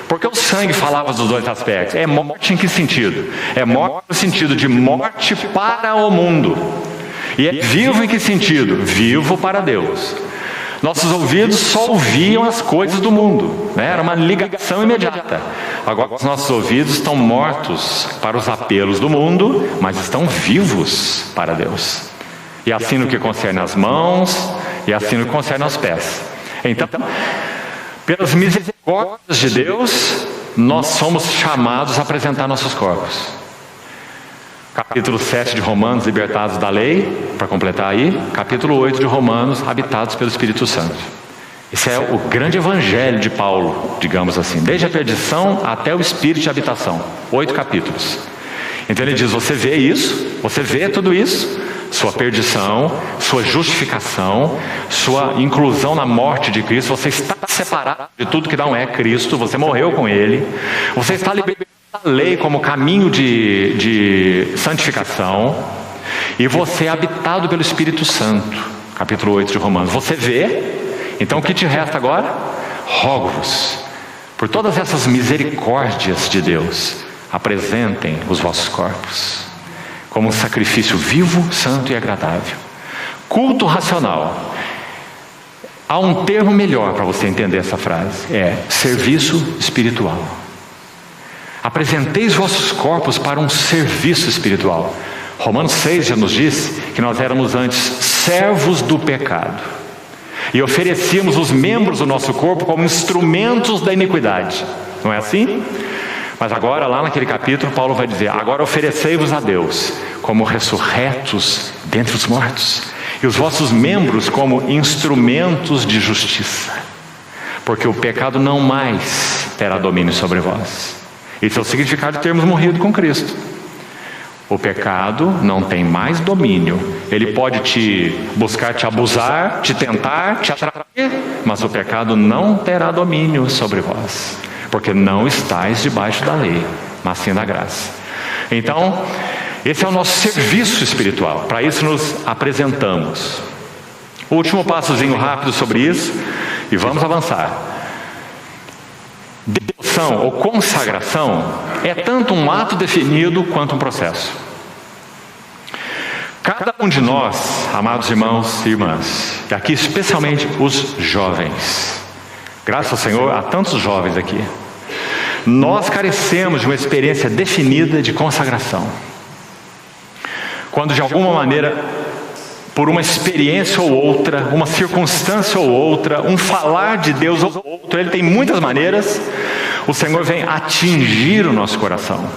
Porque o sangue falava dos dois aspectos. É morte em que sentido? É morte no sentido de morte para o mundo. E é vivo em que sentido? Vivo para Deus. Nossos ouvidos só ouviam as coisas do mundo, né? Era uma ligação imediata. Agora os nossos ouvidos estão mortos para os apelos do mundo, mas estão vivos para Deus. E assim no que concerne as mãos, e assim no que concerne aos pés. Então, pelas misericórdias de Deus, nós somos chamados a apresentar nossos corpos. Capítulo 7 de Romanos, libertados da lei, para completar aí. Capítulo 8 de Romanos, habitados pelo Espírito Santo. Esse é o grande evangelho de Paulo, digamos assim. Desde a perdição até o Espírito de habitação. 8 capítulos. Então ele diz, você vê isso, você vê tudo isso, sua perdição, sua justificação, sua inclusão na morte de Cristo, você está separado de tudo que não é Cristo, você morreu com Ele, você está liberado da lei como caminho de santificação, e você é habitado pelo Espírito Santo, capítulo 8 de Romanos. Você vê, então o que te resta agora? Rogo-vos, por todas essas misericórdias de Deus, apresentem os vossos corpos como um sacrifício vivo, santo e agradável. Culto racional. Há um termo melhor para você entender essa frase. É serviço espiritual. Apresenteis vossos corpos para um serviço espiritual. Romanos 6 já nos diz que nós éramos antes servos do pecado. E oferecíamos os membros do nosso corpo como instrumentos da iniquidade. Não é assim? Mas agora, lá naquele capítulo, Paulo vai dizer, agora oferecei-vos a Deus como ressurretos dentre os mortos, e os vossos membros como instrumentos de justiça. porque o pecado não mais terá domínio sobre vós. Esse é o significado de termos morrido com Cristo. O pecado não tem mais domínio. Ele pode buscar te abusar, te tentar, te atrair, mas o pecado não terá domínio sobre vós, porque não estáis debaixo da lei, mas sim da graça. Então, esse é o nosso serviço espiritual. Para isso nos apresentamos. O último passozinho rápido sobre isso, e vamos avançar. Devoção ou consagração é tanto um ato definido quanto um processo. Cada um de nós, amados irmãos e irmãs, e aqui especialmente os jovens, graças ao Senhor há tantos jovens aqui, nós carecemos de uma experiência definida de consagração. Quando de alguma maneira, por uma experiência ou outra, uma circunstância ou outra, um falar de Deus ou outro, Ele tem muitas maneiras, o Senhor vem atingir o nosso coração,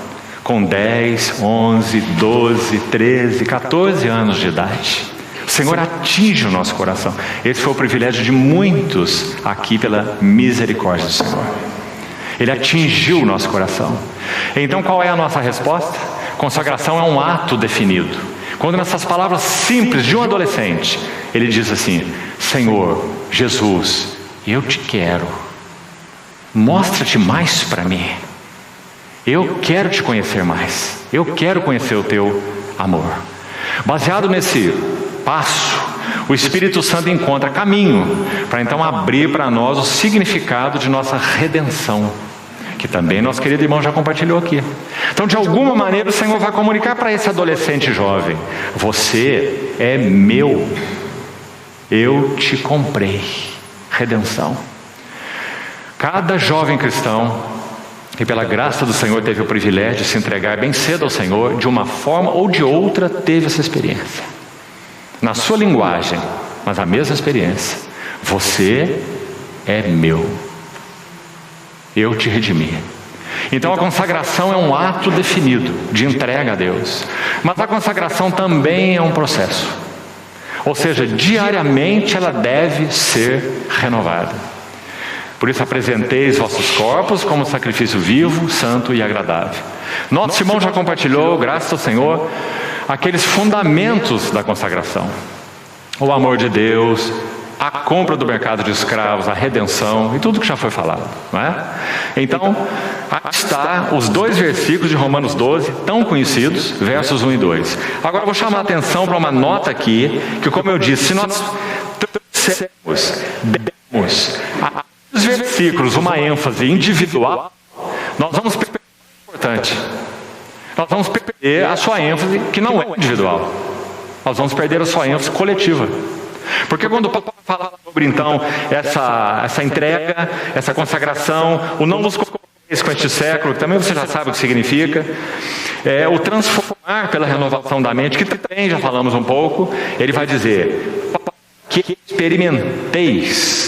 com 10, 11, 12, 13, 14 anos de idade. O Senhor atinge o nosso coração. Esse foi o privilégio de muitos aqui pela misericórdia do Senhor. Ele atingiu o nosso coração. Então qual é a nossa resposta? Consagração é um ato definido. Quando nessas palavras simples de um adolescente, ele diz assim: Senhor, Jesus, eu te quero. Mostra-te mais para mim. Eu quero te conhecer mais. Eu quero conhecer o teu amor. Baseado nesse passo, o Espírito Santo encontra caminho para então abrir para nós o significado de nossa redenção, que também nosso querido irmão já compartilhou aqui. Então, de alguma maneira, o Senhor vai comunicar para esse adolescente jovem: você é meu, eu te comprei. Redenção. Cada jovem cristão que pela graça do Senhor teve o privilégio de se entregar bem cedo ao Senhor, de uma forma ou de outra teve essa experiência, na sua linguagem, mas a mesma experiência. Você é meu, eu te redimi. Então a consagração é um ato definido de entrega a Deus, mas a consagração também é um processo, ou seja, diariamente ela deve ser renovada. Por isso apresenteis vossos corpos como sacrifício vivo, santo e agradável. Nosso irmão já compartilhou, graças ao Senhor, aqueles fundamentos da consagração: o amor de Deus, a compra do mercado de escravos, a redenção e tudo que já foi falado, não é? Então, aqui está os 2 versículos de Romanos 12, tão conhecidos, versos 1 e 2. Agora eu vou chamar a atenção para uma nota aqui, que como eu disse, se nós demos a os versículos uma ênfase individual, nós vamos perder o importante. Nós vamos perder a sua ênfase que não é individual. Nós vamos perder a sua ênfase coletiva. Porque quando o Paulo fala sobre então essa entrega, essa consagração, o não vos conformeis com este século, que também você já sabe o que significa, o transformar pela renovação da mente, que também já falamos um pouco, ele vai dizer que experimenteis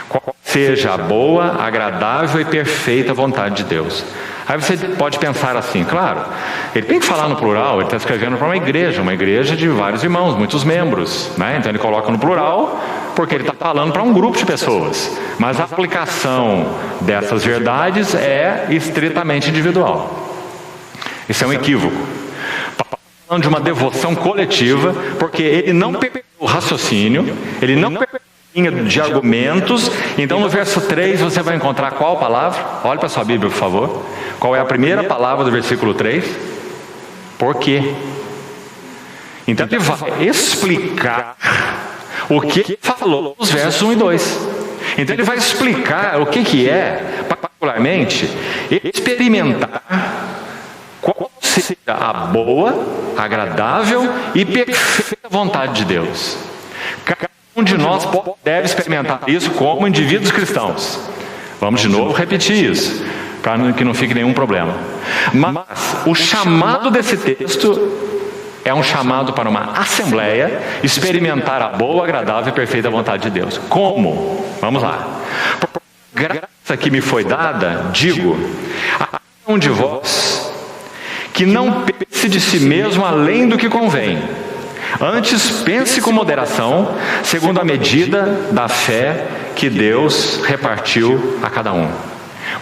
qual seja a boa, agradável e perfeita vontade de Deus. Aí você pode pensar assim, claro, ele tem que falar no plural, ele está escrevendo para uma igreja de vários irmãos, muitos membros, né? Então ele coloca no plural, porque ele está falando para um grupo de pessoas. Mas a aplicação dessas verdades é estritamente individual. Isso é um equívoco. Está falando de uma devoção coletiva, porque ele não perdeu o raciocínio, ele não perdeu de argumentos. Então no verso 3 você vai encontrar qual palavra? Olhe para sua Bíblia, por favor. Qual é a primeira palavra do versículo 3? Por quê? Então ele vai explicar o que falou nos versos 1 e 2. Então ele vai explicar o que é, particularmente, experimentar qual seja a boa, agradável e perfeita vontade de Deus. Cada um de nós deve experimentar isso como indivíduos cristãos. Vamos de novo repetir isso, para que não fique nenhum problema. Mas o chamado desse texto é um chamado para uma assembleia experimentar a boa, agradável e perfeita vontade de Deus. Como? Vamos lá. Por graça que me foi dada, digo a cada um de vós que não pense de si mesmo além do que convém. Antes pense com moderação, segundo a medida da fé que Deus repartiu a cada um.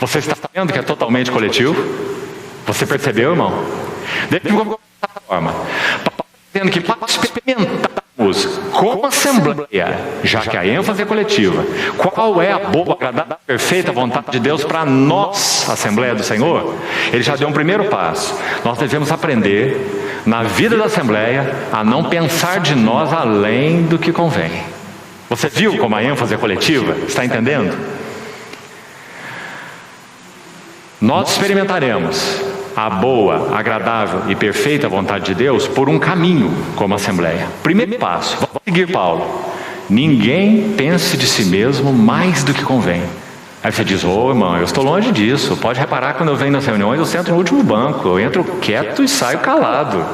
Você está sabendo que é totalmente coletivo? Você percebeu, irmão? Deixa eu colocar dessa forma. Paulo está dizendo que para experimentarmos como assembleia, já que a ênfase é coletiva, qual é a boa, agradável, perfeita vontade de Deus para nós, Assembleia do Senhor? Ele já deu um primeiro passo. Nós devemos aprender, na vida da Assembleia, a não pensar de nós além do que convém. Você viu como a ênfase é coletiva? Está entendendo? Nós experimentaremos a boa, agradável e perfeita vontade de Deus por um caminho como Assembleia. Primeiro passo, vamos seguir Paulo. Ninguém pense de si mesmo mais do que convém. Aí você diz, irmão, eu estou longe disso. Pode reparar, quando eu venho nas reuniões, eu sento no último banco. Eu entro quieto e saio calado.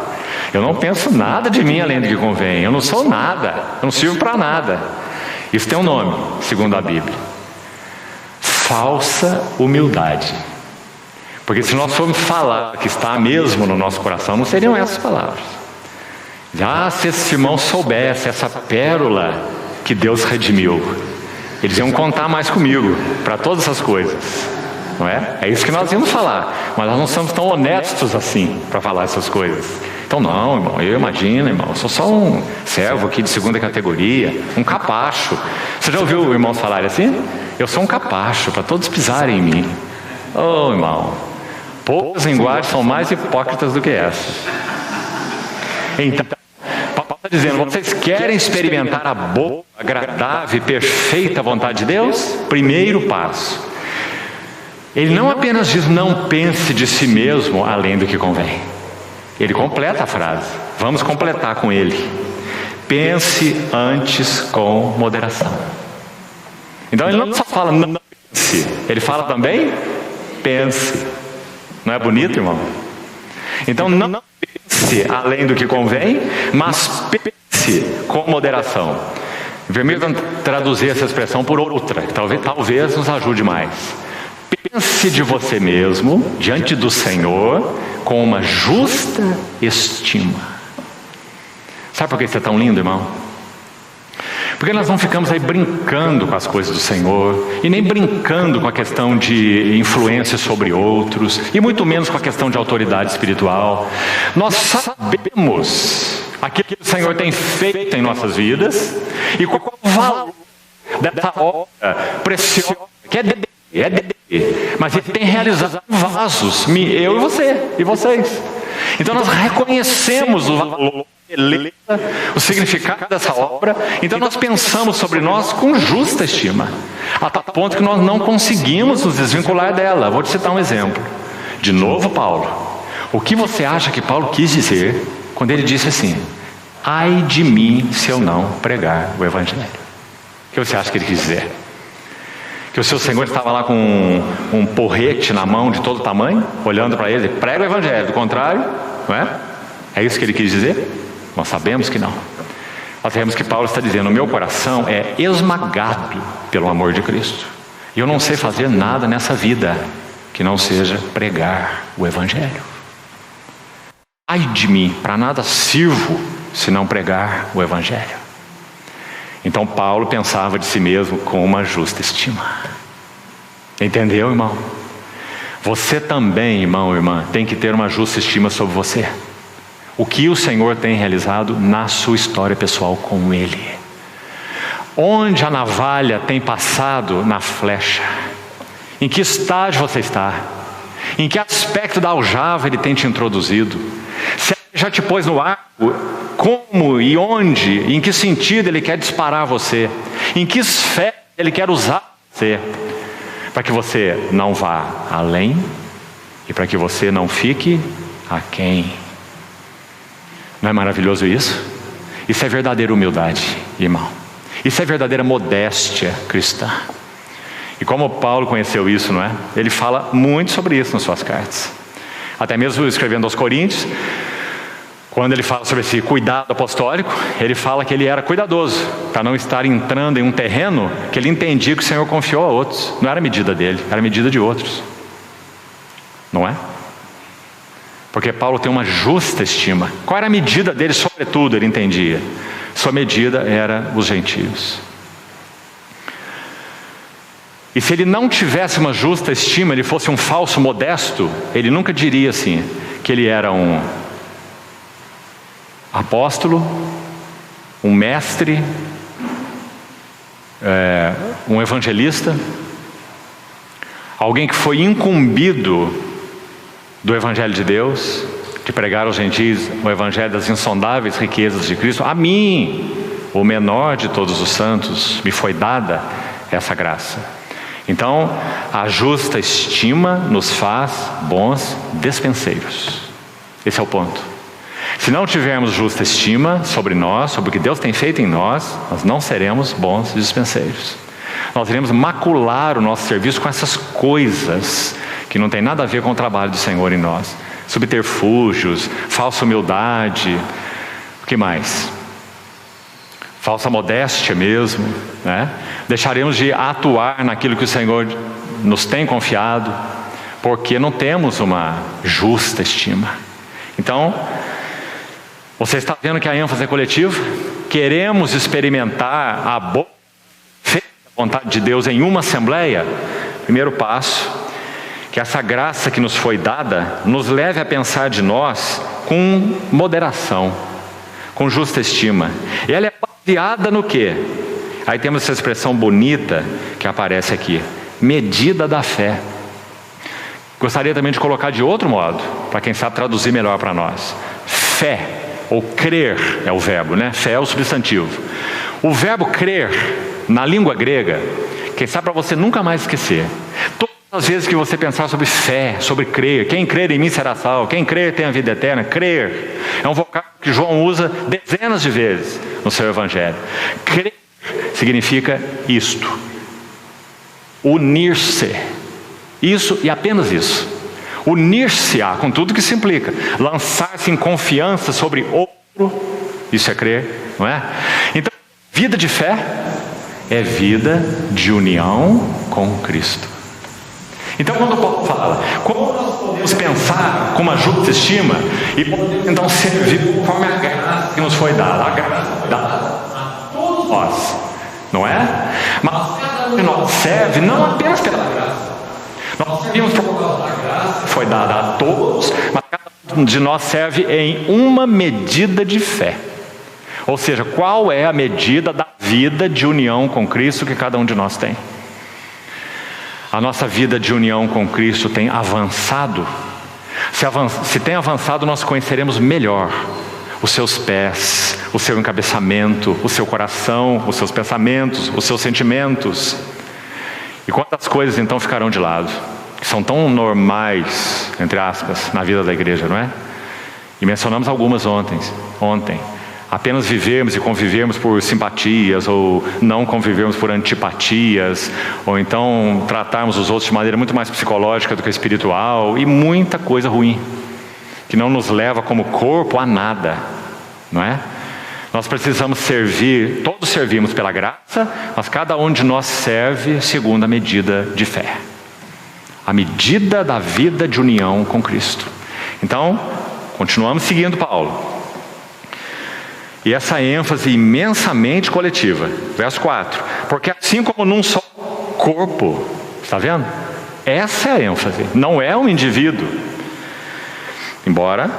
Eu não penso nada de mim além do que convém. Eu não sou nada, eu não sirvo para nada. Isso tem um nome, segundo a Bíblia: falsa humildade. Porque se nós formos falar que está mesmo no nosso coração, não seriam essas palavras. Se esse irmão soubesse essa pérola que Deus redimiu, eles iam contar mais comigo para todas essas coisas, não é? É isso que nós íamos falar, mas nós não somos tão honestos assim para falar essas coisas. Então não, irmão, eu imagino, irmão, eu sou só um servo aqui de segunda categoria, um capacho. Você já ouviu irmãos falarem assim? Eu sou um capacho, para todos pisarem em mim. Irmão, poucas linguagens são mais hipócritas do que essas. Então, Paulo está dizendo, vocês querem experimentar a boa, agradável e perfeita vontade de Deus? Primeiro passo. Ele não apenas diz, não pense de si mesmo além do que convém. Ele completa a frase. Vamos completar com ele. Pense antes com moderação. Então ele não só fala, não pense. Ele fala também, pense. Não é bonito, irmão? Então não pense além do que convém, mas pense com moderação. Permitam traduzir essa expressão por outra, que talvez nos ajude mais. Pense de você mesmo, diante do Senhor, com uma justa estima. Sabe por que isso é tão lindo, irmão? Porque nós não ficamos aí brincando com as coisas do Senhor, e nem brincando com a questão de influência sobre outros, e muito menos com a questão de autoridade espiritual. Nós sabemos aquilo que o Senhor tem feito em nossas vidas, e qual é o valor dessa obra preciosa, que é dele, mas ele tem realizado vasos, eu e você, e vocês. Então nós reconhecemos o valor, o significado dessa obra. Então nós pensamos sobre nós com justa estima, a tal ponto que nós não conseguimos nos desvincular dela. Vou te citar um exemplo. De novo, Paulo. O que você acha que Paulo quis dizer quando ele disse assim: ai de mim se eu não pregar o Evangelho? O que você acha que ele quis dizer? Que o seu Senhor estava lá com um porrete na mão de todo tamanho, olhando para ele, prega o Evangelho. Do contrário, não é? É isso que ele quis dizer? Nós sabemos que não. Nós sabemos que Paulo está dizendo, o meu coração é esmagado pelo amor de Cristo, e eu não sei fazer nada nessa vida que não seja pregar o Evangelho. Ai de mim, para nada sirvo se não pregar o Evangelho. Então Paulo pensava de si mesmo com uma justa estima. Entendeu, irmão? Você também, irmão, irmã, tem que ter uma justa estima sobre você. O que o Senhor tem realizado na sua história pessoal com Ele. Onde a navalha tem passado na flecha. Em que estágio você está? Em que aspecto da aljava Ele tem te introduzido? Se Ele já te pôs no arco, como e onde, em que sentido Ele quer disparar você? Em que esfera Ele quer usar você? Para que você não vá além e para que você não fique aquém. Não é maravilhoso isso? Isso é verdadeira humildade, irmão. Isso é verdadeira modéstia cristã. E como Paulo conheceu isso, não é? Ele fala muito sobre isso nas suas cartas. Até mesmo escrevendo aos Coríntios, quando ele fala sobre esse cuidado apostólico, ele fala que ele era cuidadoso, para não estar entrando em um terreno que ele entendia que o Senhor confiou a outros. Não era medida dele, era medida de outros. Não é? Porque Paulo tem uma justa estima. Qual era a medida dele? Sobretudo, ele entendia. Sua medida era os gentios. E se ele não tivesse uma justa estima, ele fosse um falso modesto, ele nunca diria assim, que ele era um apóstolo, um mestre, um evangelista, alguém que foi incumbido do Evangelho de Deus, de pregar aos gentios o Evangelho das insondáveis riquezas de Cristo. A mim, o menor de todos os santos, me foi dada essa graça. Então, a justa estima nos faz bons despenseiros. Esse é o ponto. Se não tivermos justa estima sobre nós, sobre o que Deus tem feito em nós, nós não seremos bons dispenseiros. Nós iremos macular o nosso serviço com essas coisas que não tem nada a ver com o trabalho do Senhor em nós. Subterfúgios, falsa humildade, o que mais? Falsa modéstia mesmo, né? Deixaremos de atuar naquilo que o Senhor nos tem confiado, porque não temos uma justa estima. Então, você está vendo que a ênfase é coletiva? Queremos experimentar a boa vontade de Deus em uma assembleia? Primeiro passo, que essa graça que nos foi dada nos leve a pensar de nós com moderação, com justa estima. E ela é baseada no quê? Aí temos essa expressão bonita que aparece aqui: medida da fé. Gostaria também de colocar de outro modo, para quem sabe traduzir melhor para nós. Fé, ou crer é o verbo, né? Fé é o substantivo. O verbo crer, na língua grega, quem sabe para você nunca mais esquecer. Todas as vezes que você pensar sobre fé, sobre crer, quem crer em mim será salvo, quem crer tem a vida eterna, crer é um vocábulo que João usa dezenas de vezes no seu evangelho. Crer significa isto: unir-se. Isso e apenas isso. Unir-se-á, com tudo que isso implica. Lançar-se em confiança sobre outro, isso é crer, não é? Então, vida de fé é vida de união com Cristo. Então, quando Paulo fala, como nós podemos pensar com uma justa estima e podemos então servir conforme a graça que nos foi dada? A graça dada a todos nós, não é? Mas cada um de nós serve não apenas pela graça. Nós servimos por causa da graça que foi dada a todos, mas cada um de nós serve em uma medida de fé. Ou seja, qual é a medida da vida de união com Cristo que cada um de nós tem? A nossa vida de união com Cristo tem avançado? Se tem avançado, nós conheceremos melhor os seus pés, o seu encabeçamento, o seu coração, os seus pensamentos, os seus sentimentos. E quantas coisas então ficarão de lado, que são tão normais, entre aspas, na vida da igreja, não é? E mencionamos algumas ontem. Apenas vivermos e convivermos por simpatias, ou não convivermos por antipatias, ou então tratarmos os outros de maneira muito mais psicológica do que espiritual, e muita coisa ruim, que não nos leva como corpo a nada, não é? Nós precisamos servir, todos servimos pela graça, mas cada um de nós serve segundo a medida de fé. A medida da vida de união com Cristo. Então, continuamos seguindo Paulo. E essa ênfase imensamente coletiva. Verso 4. Porque assim como num só corpo, está vendo? Essa é a ênfase, não é um indivíduo. Embora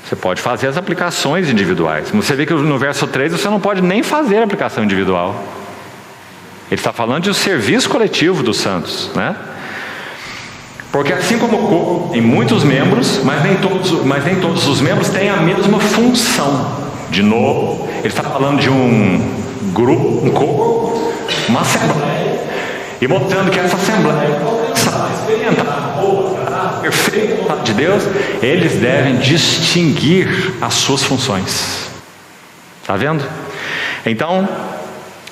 você pode fazer as aplicações individuais. Você vê que no verso 3 você não pode nem fazer a aplicação individual. Ele está falando de um serviço coletivo dos santos, né? Porque assim como o corpo tem muitos membros, mas nem todos os membros têm a mesma função. De novo, ele está falando de um grupo, um corpo, uma assembleia, e mostrando que essa assembleia, experimentar a boa, a perfeita vontade de Deus, eles devem distinguir as suas funções. Está vendo? Então,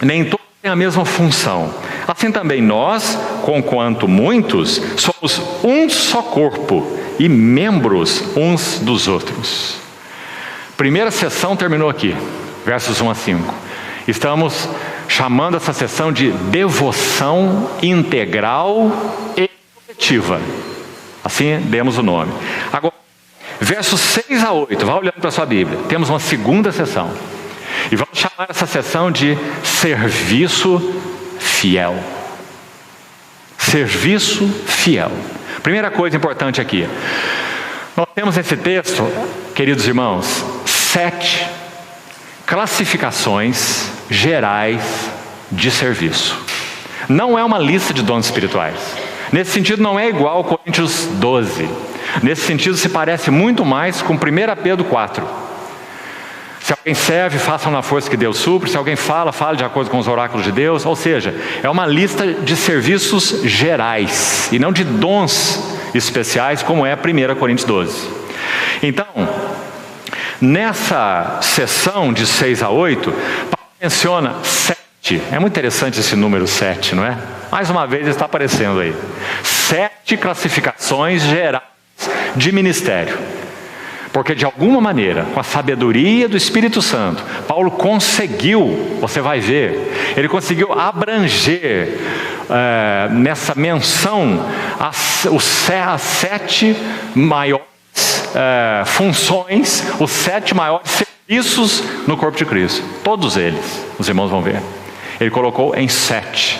nem todos têm a mesma função. Assim também nós, conquanto muitos, somos um só corpo e membros uns dos outros. Primeira sessão terminou aqui, versos 1 a 5. Estamos chamando essa sessão de devoção integral e coletiva. Assim demos o nome. Agora, versos 6 a 8, vá olhando para a sua Bíblia. Temos uma segunda sessão. E vamos chamar essa sessão de serviço fiel. serviço fiel. Primeira coisa importante aqui. Nós temos nesse texto, queridos irmãos, 7 classificações gerais de serviço. Não é uma lista de dons espirituais. Nesse sentido, não é igual a Coríntios 12. Nesse sentido, se parece muito mais com 1 Pedro 4. Se alguém serve, façam na força que Deus supre. Se alguém fala, fale de acordo com os oráculos de Deus. Ou seja, é uma lista de serviços gerais e não de dons especiais, como é 1 Coríntios 12. Então, nessa sessão de 6 a 8, Paulo menciona 7. É muito interessante esse número 7, não é? Mais uma vez está aparecendo aí. 7 classificações gerais de ministério. Porque de alguma maneira, com a sabedoria do Espírito Santo, Paulo conseguiu, você vai ver, ele conseguiu abranger nessa menção as 7 maiores funções, os 7 maiores serviços no corpo de Cristo. Todos eles, os irmãos vão ver. Ele colocou em 7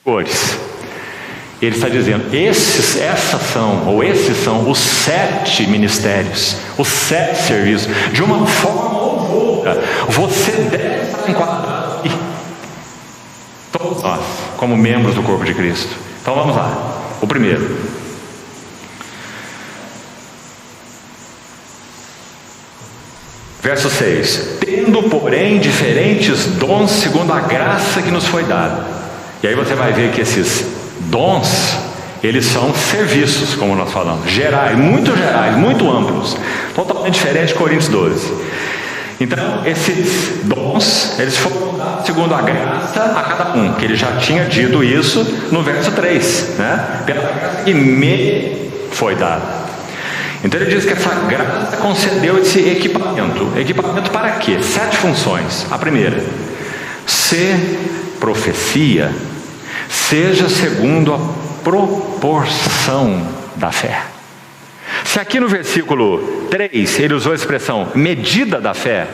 cores. Ele está dizendo, esses são os 7 ministérios, os 7 serviços. De uma forma ou outra, você deve estar enquadrado. Todos nós, como membros do corpo de Cristo. Então vamos lá. O primeiro. Verso 6. Tendo, porém, diferentes dons segundo a graça que nos foi dada. E aí você vai ver que esses dons, eles são serviços, como nós falamos, gerais, muito amplos, totalmente diferente de Coríntios 12. Então, esses dons, eles foram dados segundo a graça a cada um, que ele já tinha dito isso no verso 3, né? Pela graça que me foi dada. Então ele diz que essa graça concedeu esse equipamento. Equipamento para quê? 7 funções. A primeira, se profecia, seja segundo a proporção da fé. Se aqui no versículo 3 ele usou a expressão medida da fé,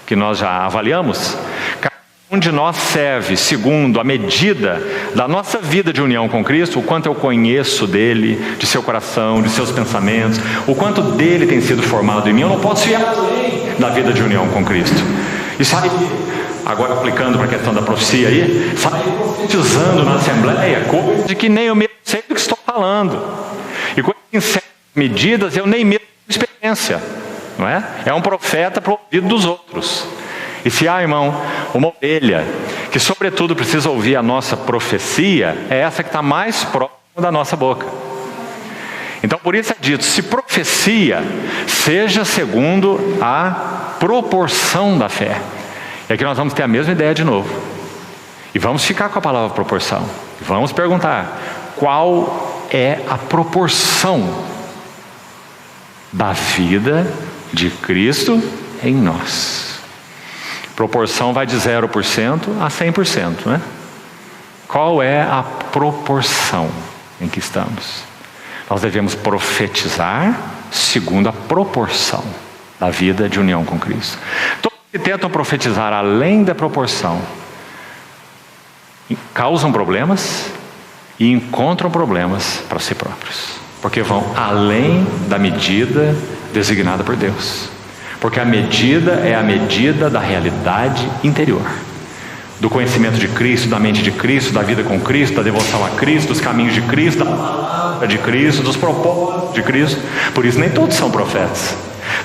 que nós já avaliamos, cada um de nós serve segundo a medida da nossa vida de união com Cristo, o quanto eu conheço dele, de seu coração, de seus pensamentos, o quanto dele tem sido formado em mim. Eu não posso ir além da vida de união com Cristo. E sabe, agora aplicando para a questão da profecia aí, sai profetizando na assembleia coisas de que nem eu mesmo sei do que estou falando, e coisas em certas medidas eu nem mesmo tenho experiência, não é? É um profeta para o ouvido dos outros. E se há, irmão, uma ovelha que sobretudo precisa ouvir a nossa profecia, é essa que está mais próxima da nossa boca. Então por isso é dito, se profecia, seja segundo a proporção da fé. E aqui nós vamos ter a mesma ideia de novo. E vamos ficar com a palavra proporção. E vamos perguntar, qual é a proporção da vida de Cristo em nós? Proporção vai de 0% a 100%, né? Qual é a proporção em que estamos? Nós devemos profetizar segundo a proporção da vida de união com Cristo. Todos que tentam profetizar além da proporção causam problemas e encontram problemas para si próprios, porque vão além da medida designada por Deus. Porque a medida é a medida da realidade interior, do conhecimento de Cristo, da mente de Cristo, da vida com Cristo, da devoção a Cristo, dos caminhos de Cristo, da palavra de Cristo, dos propósitos de Cristo. Por isso nem todos são profetas.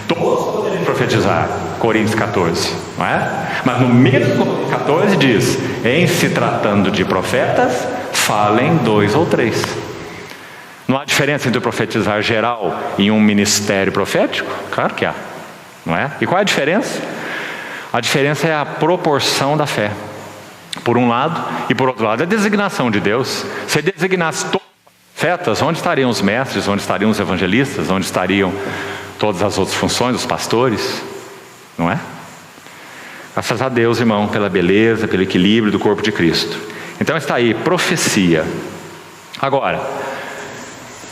Todos podem profetizar, Coríntios 14, não é? Mas no mesmo Coríntios 14 diz, em se tratando de profetas, falem 2 ou 3. Não há diferença entre profetizar geral e um ministério profético? Claro que há, não é? E qual é a diferença? A diferença é a proporção da fé, por um lado, e por outro lado, a designação de Deus. Se ele designasse todos os profetas, onde estariam os mestres, onde estariam os evangelistas, onde estariam todas as outras funções, os pastores, não é? Graças a Deus, irmão, pela beleza, pelo equilíbrio do corpo de Cristo. Então está aí, profecia. Agora,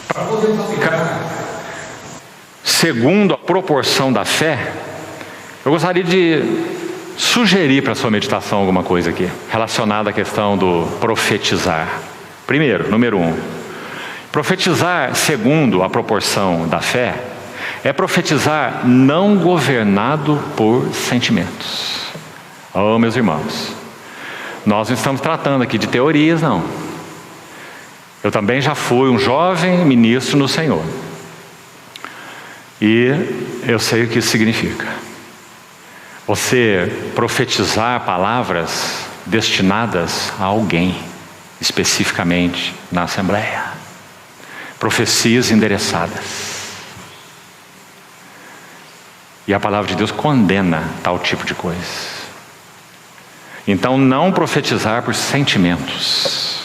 para poder ficar segundo a proporção da fé, eu gostaria de sugerir para a sua meditação alguma coisa aqui, relacionada à questão do profetizar. Primeiro, número 1, profetizar segundo a proporção da fé é profetizar não governado por sentimentos. Oh, meus irmãos, nós não estamos tratando aqui de teorias, não. Eu também já fui um jovem ministro no Senhor. E eu sei o que isso significa. Você profetizar palavras destinadas a alguém, especificamente na Assembleia. Profecias endereçadas. E a palavra de Deus condena tal tipo de coisa. Então, não profetizar por sentimentos.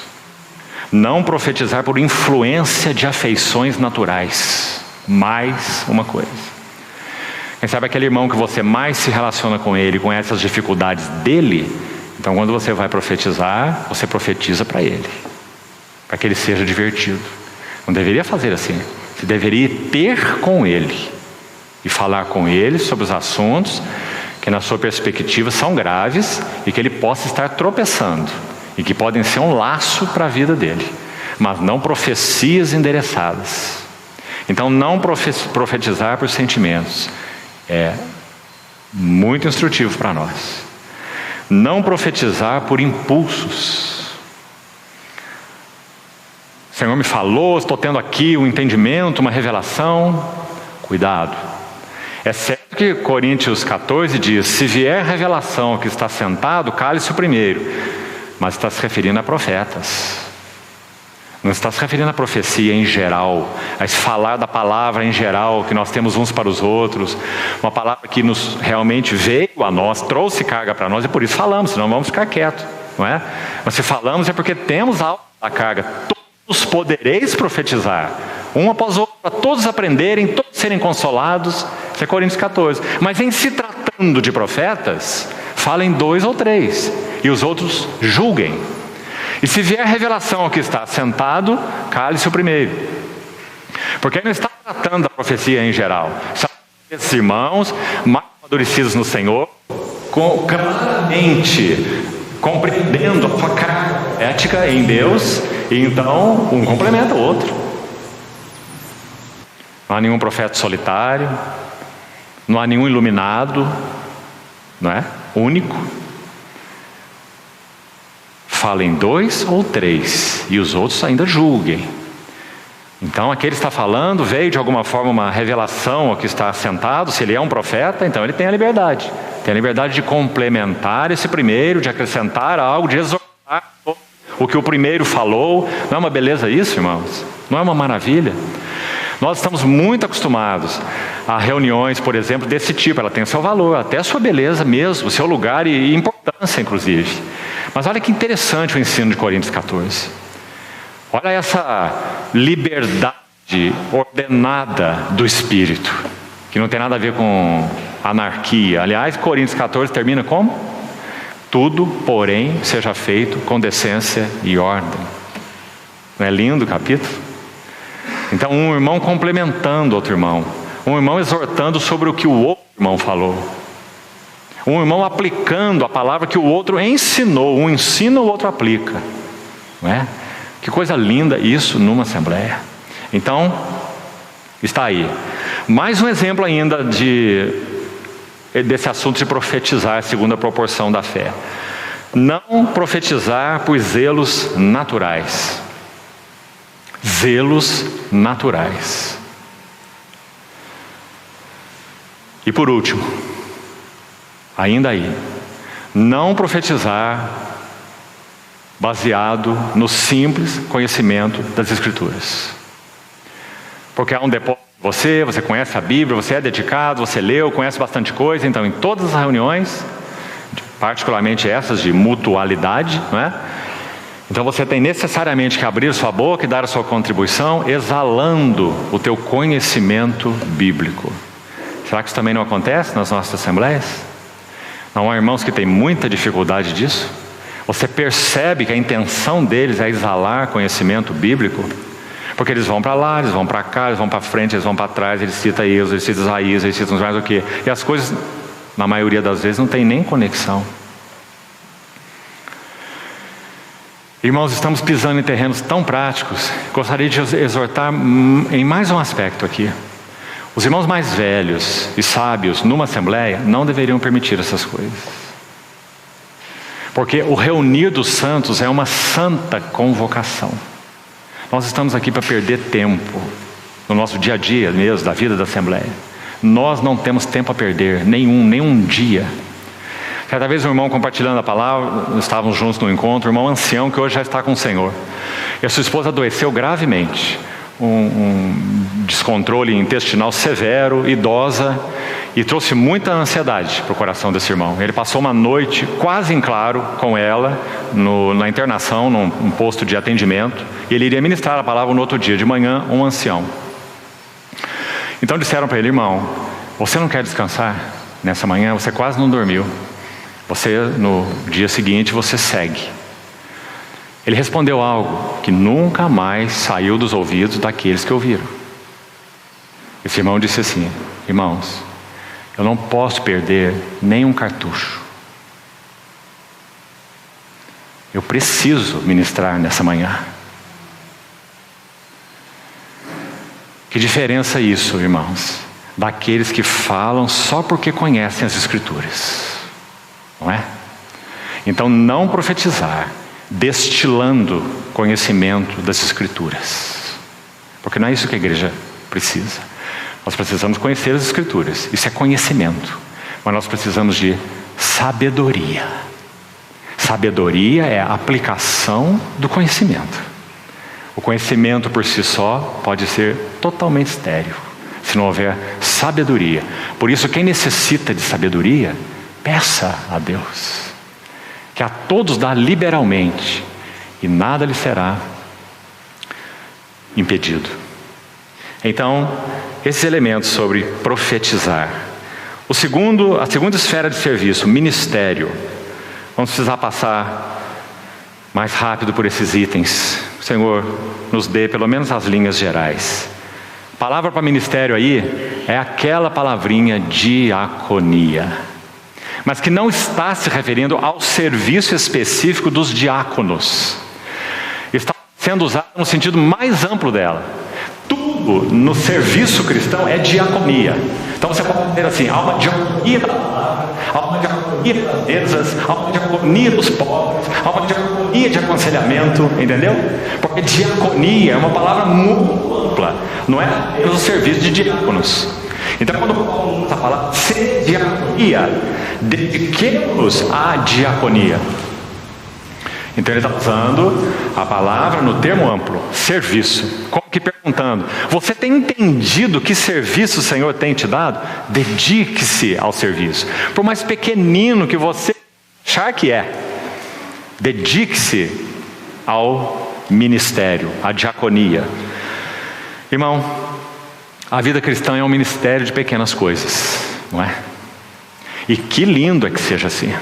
Não profetizar por influência de afeições naturais. Mais uma coisa. Quem sabe aquele irmão que você mais se relaciona com ele, conhece as dificuldades dele, então quando você vai profetizar, você profetiza para ele. Para que ele seja divertido. Não deveria fazer assim. Você deveria ter com ele. E falar com ele sobre os assuntos que na sua perspectiva são graves e que ele possa estar tropeçando. E que podem ser um laço para a vida dele. Mas não profecias endereçadas. Então não profetizar por sentimentos. É muito instrutivo para nós. Não profetizar por impulsos. O Senhor me falou, estou tendo aqui um entendimento, uma revelação. Cuidado. É certo que Coríntios 14 diz: se vier revelação que está sentado, cale-se o primeiro. Mas está se referindo a profetas. Não está se referindo à profecia em geral, a falar da palavra em geral, que nós temos uns para os outros. Uma palavra que nos realmente veio a nós, trouxe carga para nós, e por isso falamos, senão vamos ficar quietos, não é? Mas se falamos é porque temos algo da carga. Todos podereis profetizar, um após o outro, para todos aprenderem, todos serem consolados. Isso é Coríntios 14. Mas em se tratando de profetas, falem 2 ou 3, e os outros julguem. E se vier revelação ao que está sentado, cale-se o primeiro. Porque não está tratando da profecia em geral. São esses irmãos mais amadurecidos no Senhor, claramente compreendendo a sua carga ética em Deus, e então um complementa o outro. Não há nenhum profeta solitário, não há nenhum iluminado, não é? Único. Falem 2 ou 3, e os outros ainda julguem. Então aquele que está falando, veio de alguma forma uma revelação ao que está sentado. Se ele é um profeta, então ele tem a liberdade. Tem a liberdade de complementar esse primeiro, de acrescentar algo, de exortar o que o primeiro falou. Não é uma beleza isso, irmãos? Não é uma maravilha? Nós estamos muito acostumados a reuniões, por exemplo, desse tipo. Ela tem o seu valor, até a sua beleza mesmo, o seu lugar e importância, inclusive. Mas olha que interessante o ensino de Coríntios 14. Olha essa liberdade ordenada do Espírito, que não tem nada a ver com anarquia. Aliás, Coríntios 14 termina como? Tudo, porém, seja feito com decência e ordem. Não é lindo o capítulo? Então, um irmão complementando outro irmão. Um irmão exortando sobre o que o outro irmão falou. Um irmão aplicando a palavra que o outro ensinou. Um ensina, o outro aplica. Não é? Que coisa linda isso numa assembleia. Então, está aí. Mais um exemplo ainda desse assunto de profetizar segundo a proporção da fé. Não profetizar por zelos naturais. Zelos naturais. E por último, ainda aí, não profetizar baseado no simples conhecimento das Escrituras. Porque há um depósito de você conhece a Bíblia, você é dedicado, você leu, conhece bastante coisa, então em todas as reuniões, particularmente essas de mutualidade, não é? Então você tem necessariamente que abrir sua boca e dar a sua contribuição, exalando o teu conhecimento bíblico. Será que isso também não acontece nas nossas assembleias? Não há irmãos que têm muita dificuldade disso? Você percebe que a intenção deles é exalar conhecimento bíblico? Porque eles vão para lá, eles vão para cá, eles vão para frente, eles vão para trás, eles citam Êxodo, eles citam Isaías, eles citam mais o quê? E as coisas, na maioria das vezes, não tem nem conexão. Irmãos, estamos pisando em terrenos tão práticos. Gostaria de exortar em mais um aspecto aqui. Os irmãos mais velhos e sábios numa assembleia não deveriam permitir essas coisas. Porque o reunir dos santos é uma santa convocação. Nós estamos aqui para perder tempo no nosso dia a dia mesmo, da vida da assembleia. Nós não temos tempo a perder, nenhum dia. Certa vez um irmão compartilhando a palavra, estávamos juntos no encontro, um irmão ancião que hoje já está com o Senhor. E a sua esposa adoeceu gravemente. Um descontrole intestinal severo, idosa, e trouxe muita ansiedade para o coração desse irmão. Ele passou uma noite quase em claro com ela, na internação, num posto de atendimento, e ele iria ministrar a palavra no outro dia, de manhã, um ancião. Então disseram para ele: irmão, você não quer descansar nessa manhã? Você quase não dormiu. No dia seguinte, você segue. Ele respondeu algo que nunca mais saiu dos ouvidos daqueles que ouviram. Esse irmão disse assim: irmãos, eu não posso perder nem um cartucho. Eu preciso ministrar nessa manhã. Que diferença isso, irmãos, daqueles que falam só porque conhecem as Escrituras, não é? Então, não profetizar destilando conhecimento das Escrituras, porque não é isso que a igreja precisa. Nós precisamos conhecer as Escrituras, isso é conhecimento, mas nós precisamos de sabedoria. Sabedoria é a aplicação do conhecimento. O conhecimento por si só pode ser totalmente estéril se não houver sabedoria. Por isso, quem necessita de sabedoria, peça a Deus, que a todos dá liberalmente, e nada lhe será impedido. Então, esses elementos sobre profetizar. A segunda esfera de serviço, ministério. Vamos precisar passar mais rápido por esses itens. O Senhor nos dê pelo menos as linhas gerais. A palavra para ministério aí é aquela palavrinha diaconia, mas que não está se referindo ao serviço específico dos diáconos. Está sendo usado no sentido mais amplo dela. Tudo no serviço cristão é diaconia. Então você pode dizer assim: há uma diaconia da palavra, há uma diaconia das mesas, há uma diaconia dos pobres, há uma diaconia de aconselhamento, entendeu? Porque diaconia é uma palavra muito ampla, não é apenas o serviço de diáconos. Então, quando Paulo usa a palavra ser diaconia, dediquemos à diaconia. Então ele está usando a palavra no termo amplo, serviço, como que perguntando: você tem entendido que serviço o Senhor tem te dado? Dedique-se ao serviço, por mais pequenino que você achar que é, dedique-se ao ministério, à diaconia. Irmão, a vida cristã é um ministério de pequenas coisas, não é? E que lindo é que seja assim.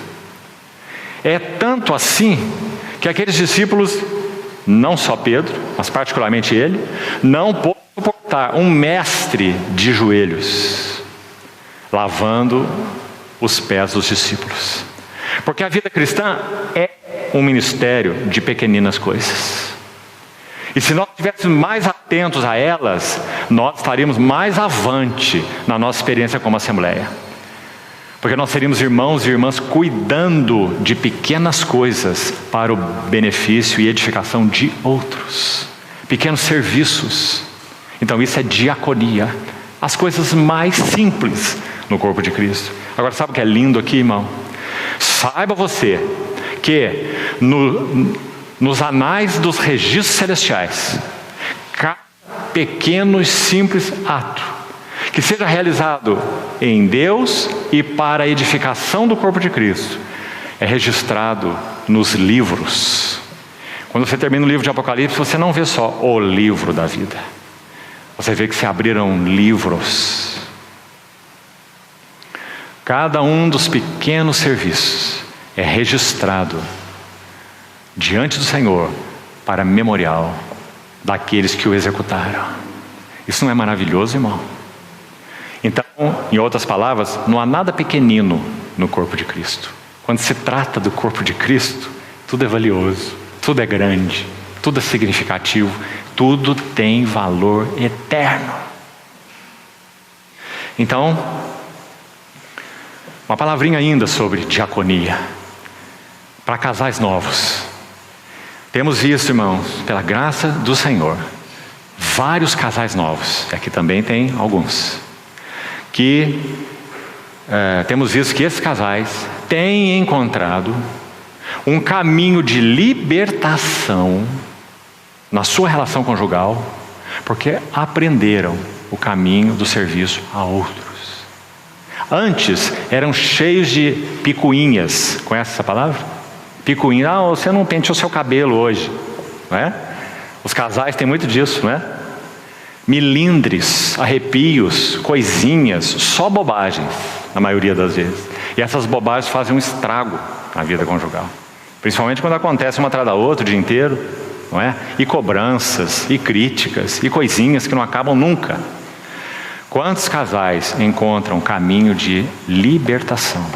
É tanto assim que aqueles discípulos, não só Pedro, mas particularmente ele, não pôde suportar um mestre de joelhos lavando os pés dos discípulos. Porque a vida cristã é um ministério de pequeninas coisas. E se nós estivéssemos mais atentos a elas, nós estaríamos mais avante na nossa experiência como assembleia. Porque nós seríamos irmãos e irmãs cuidando de pequenas coisas para o benefício e edificação de outros. Pequenos serviços. Então isso é diaconia. As coisas mais simples no corpo de Cristo. Agora, sabe o que é lindo aqui, irmão? Saiba você que nos anais dos registros celestiais, cada pequeno e simples ato que seja realizado em Deus e para a edificação do corpo de Cristo é registrado nos livros. Quando você termina o livro de Apocalipse, você não vê só o livro da vida, você vê que se abriram livros. Cada um dos pequenos serviços é registrado diante do Senhor para memorial daqueles que o executaram. Isso não é maravilhoso, irmão? Então, em outras palavras, não há nada pequenino no corpo de Cristo. Quando se trata do corpo de Cristo, tudo é valioso, tudo tudo é grande, tudo é significativo, tudo tem valor eterno. Então, uma palavrinha ainda sobre diaconia, para casais novos. Temos visto, irmãos, pela graça do Senhor, vários casais novos, aqui também tem alguns, que temos visto que esses casais têm encontrado um caminho de libertação na sua relação conjugal, porque aprenderam o caminho do serviço a outros. Antes eram cheios de picuinhas. Conhece essa palavra? Picuinha. Você não penteou seu cabelo hoje, não é? Os casais têm muito disso, não é? Milindres, arrepios, coisinhas, só bobagens, na maioria das vezes. E essas bobagens fazem um estrago na vida conjugal, principalmente quando acontece uma atrás da outra o dia inteiro, não é? E cobranças, e críticas, e coisinhas que não acabam nunca. Quantos casais encontram caminho de libertação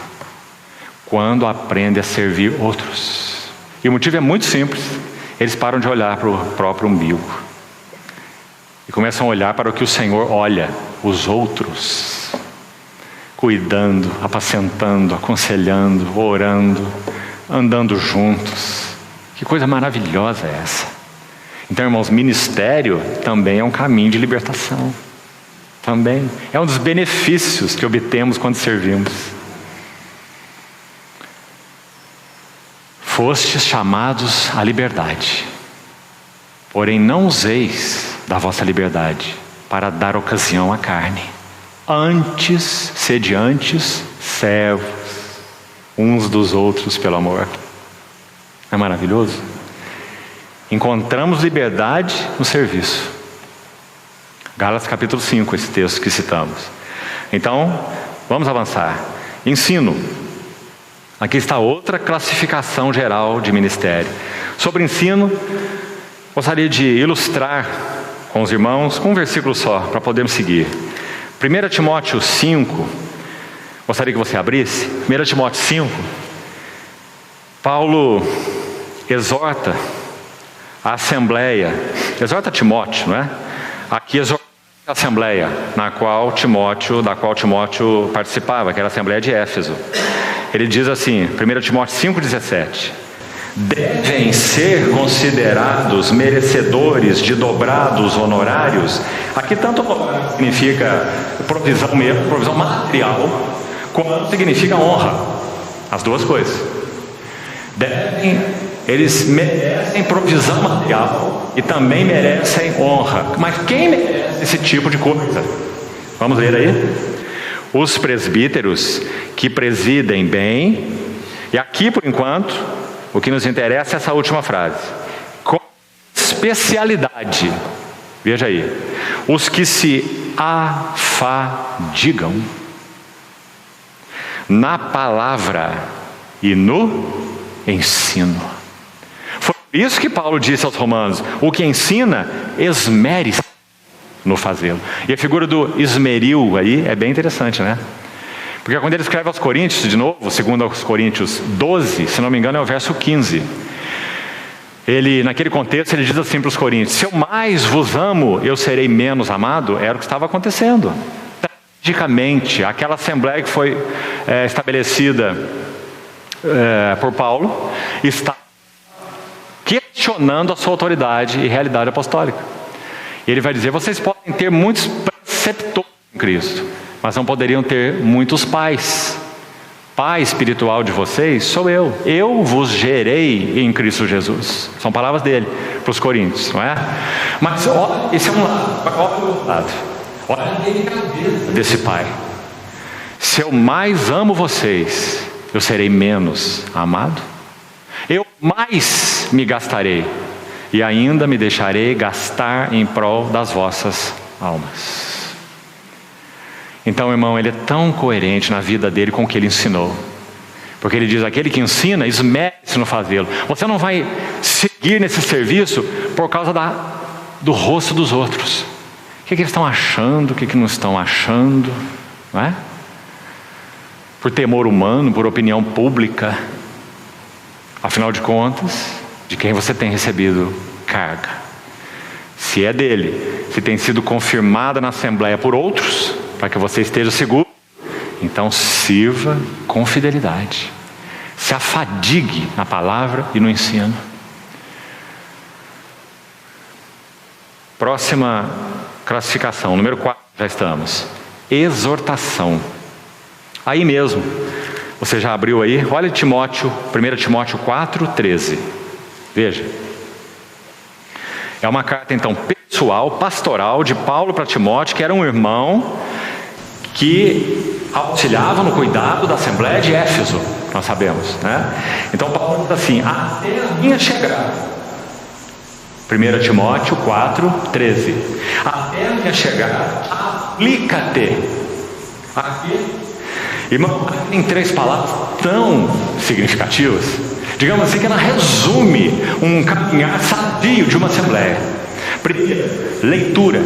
quando aprendem a servir outros? E o motivo é muito simples: eles param de olhar para o próprio umbigo e começam a olhar para o que o Senhor olha, os outros, cuidando, apacentando, aconselhando, orando, andando juntos. Que coisa maravilhosa é essa? Então, irmãos, ministério também é um caminho de libertação. Também é um dos benefícios que obtemos quando servimos. Fostes chamados à liberdade, porém não useis da vossa liberdade para dar ocasião à carne. Antes, sede antes servos uns dos outros pelo amor. Não é maravilhoso? Encontramos liberdade no serviço. Gálatas capítulo 5, esse texto que citamos. Então, vamos avançar. Ensino. Aqui está outra classificação geral de ministério. Sobre ensino, gostaria de ilustrar com os irmãos com um versículo só, para podermos seguir. 1 Timóteo 5, gostaria que você abrisse. 1 Timóteo 5, Paulo exorta a assembleia, exorta Timóteo, não é? Aqui exorta a assembleia da qual Timóteo participava, que era a assembleia de Éfeso. Ele diz assim, 1 Timóteo 5,17: devem ser considerados merecedores de dobrados honorários. Aqui tanto significa provisão mesmo, provisão material, quanto significa honra, as duas coisas. Eles merecem provisão material e também merecem honra. Mas quem merece esse tipo de coisa? Vamos ler aí. Os presbíteros que presidem bem. E aqui, por enquanto, o que nos interessa é essa última frase: com especialidade. Veja aí. Os que se afadigam na palavra e no ensino. Foi isso que Paulo disse aos romanos: o que ensina, esmere-se no fazê-lo. E a figura do esmeril aí é bem interessante, né? Porque quando ele escreve aos Coríntios, de novo, segundo aos Coríntios 12, se não me engano é o verso 15. Ele, naquele contexto, ele diz assim para os Coríntios: se eu mais vos amo, eu serei menos amado. Era o que estava acontecendo. Tragicamente, aquela assembleia que foi estabelecida por Paulo está questionando a sua autoridade e realidade apostólica. E ele vai dizer: vocês podem ter muitos preceptores em Cristo, mas não poderiam ter muitos pais. Pai espiritual de vocês sou eu. Eu vos gerei em Cristo Jesus. São palavras dele para os coríntios, não é? Mas olha, esse é um lado. Olha a delicadeza desse pai. Se eu mais amo vocês, eu serei menos amado? Eu mais me gastarei e ainda me deixarei gastar em prol das vossas almas. Então, irmão, ele é tão coerente na vida dele com o que ele ensinou. Porque ele diz: aquele que ensina, esmere-se no fazê-lo. Você não vai seguir nesse serviço por causa do rosto dos outros. O que eles estão achando, o que não estão achando, não é? Por temor humano, por opinião pública. Afinal de contas, de quem você tem recebido carga. Se é dele, se tem sido confirmada na Assembleia por outros, para que você esteja seguro, então sirva com fidelidade. Se afadigue na palavra e no ensino. Próxima classificação, número 4, já estamos. Exortação. Aí mesmo, você já abriu aí? Olha Timóteo, 1 Timóteo 4:13. Veja. É uma carta então pessoal, pastoral de Paulo para Timóteo, que era um irmão que auxiliava no cuidado da Assembleia de Éfeso, nós sabemos, né? Então Paulo diz assim: até a minha chegada. 1 Timóteo 4:13. Até a minha chegada, aplica-te. Aqui, irmão, tem 3 palavras tão significativas, digamos assim, que ela resume um caminhar sadio de uma assembleia. Primeiro, leitura.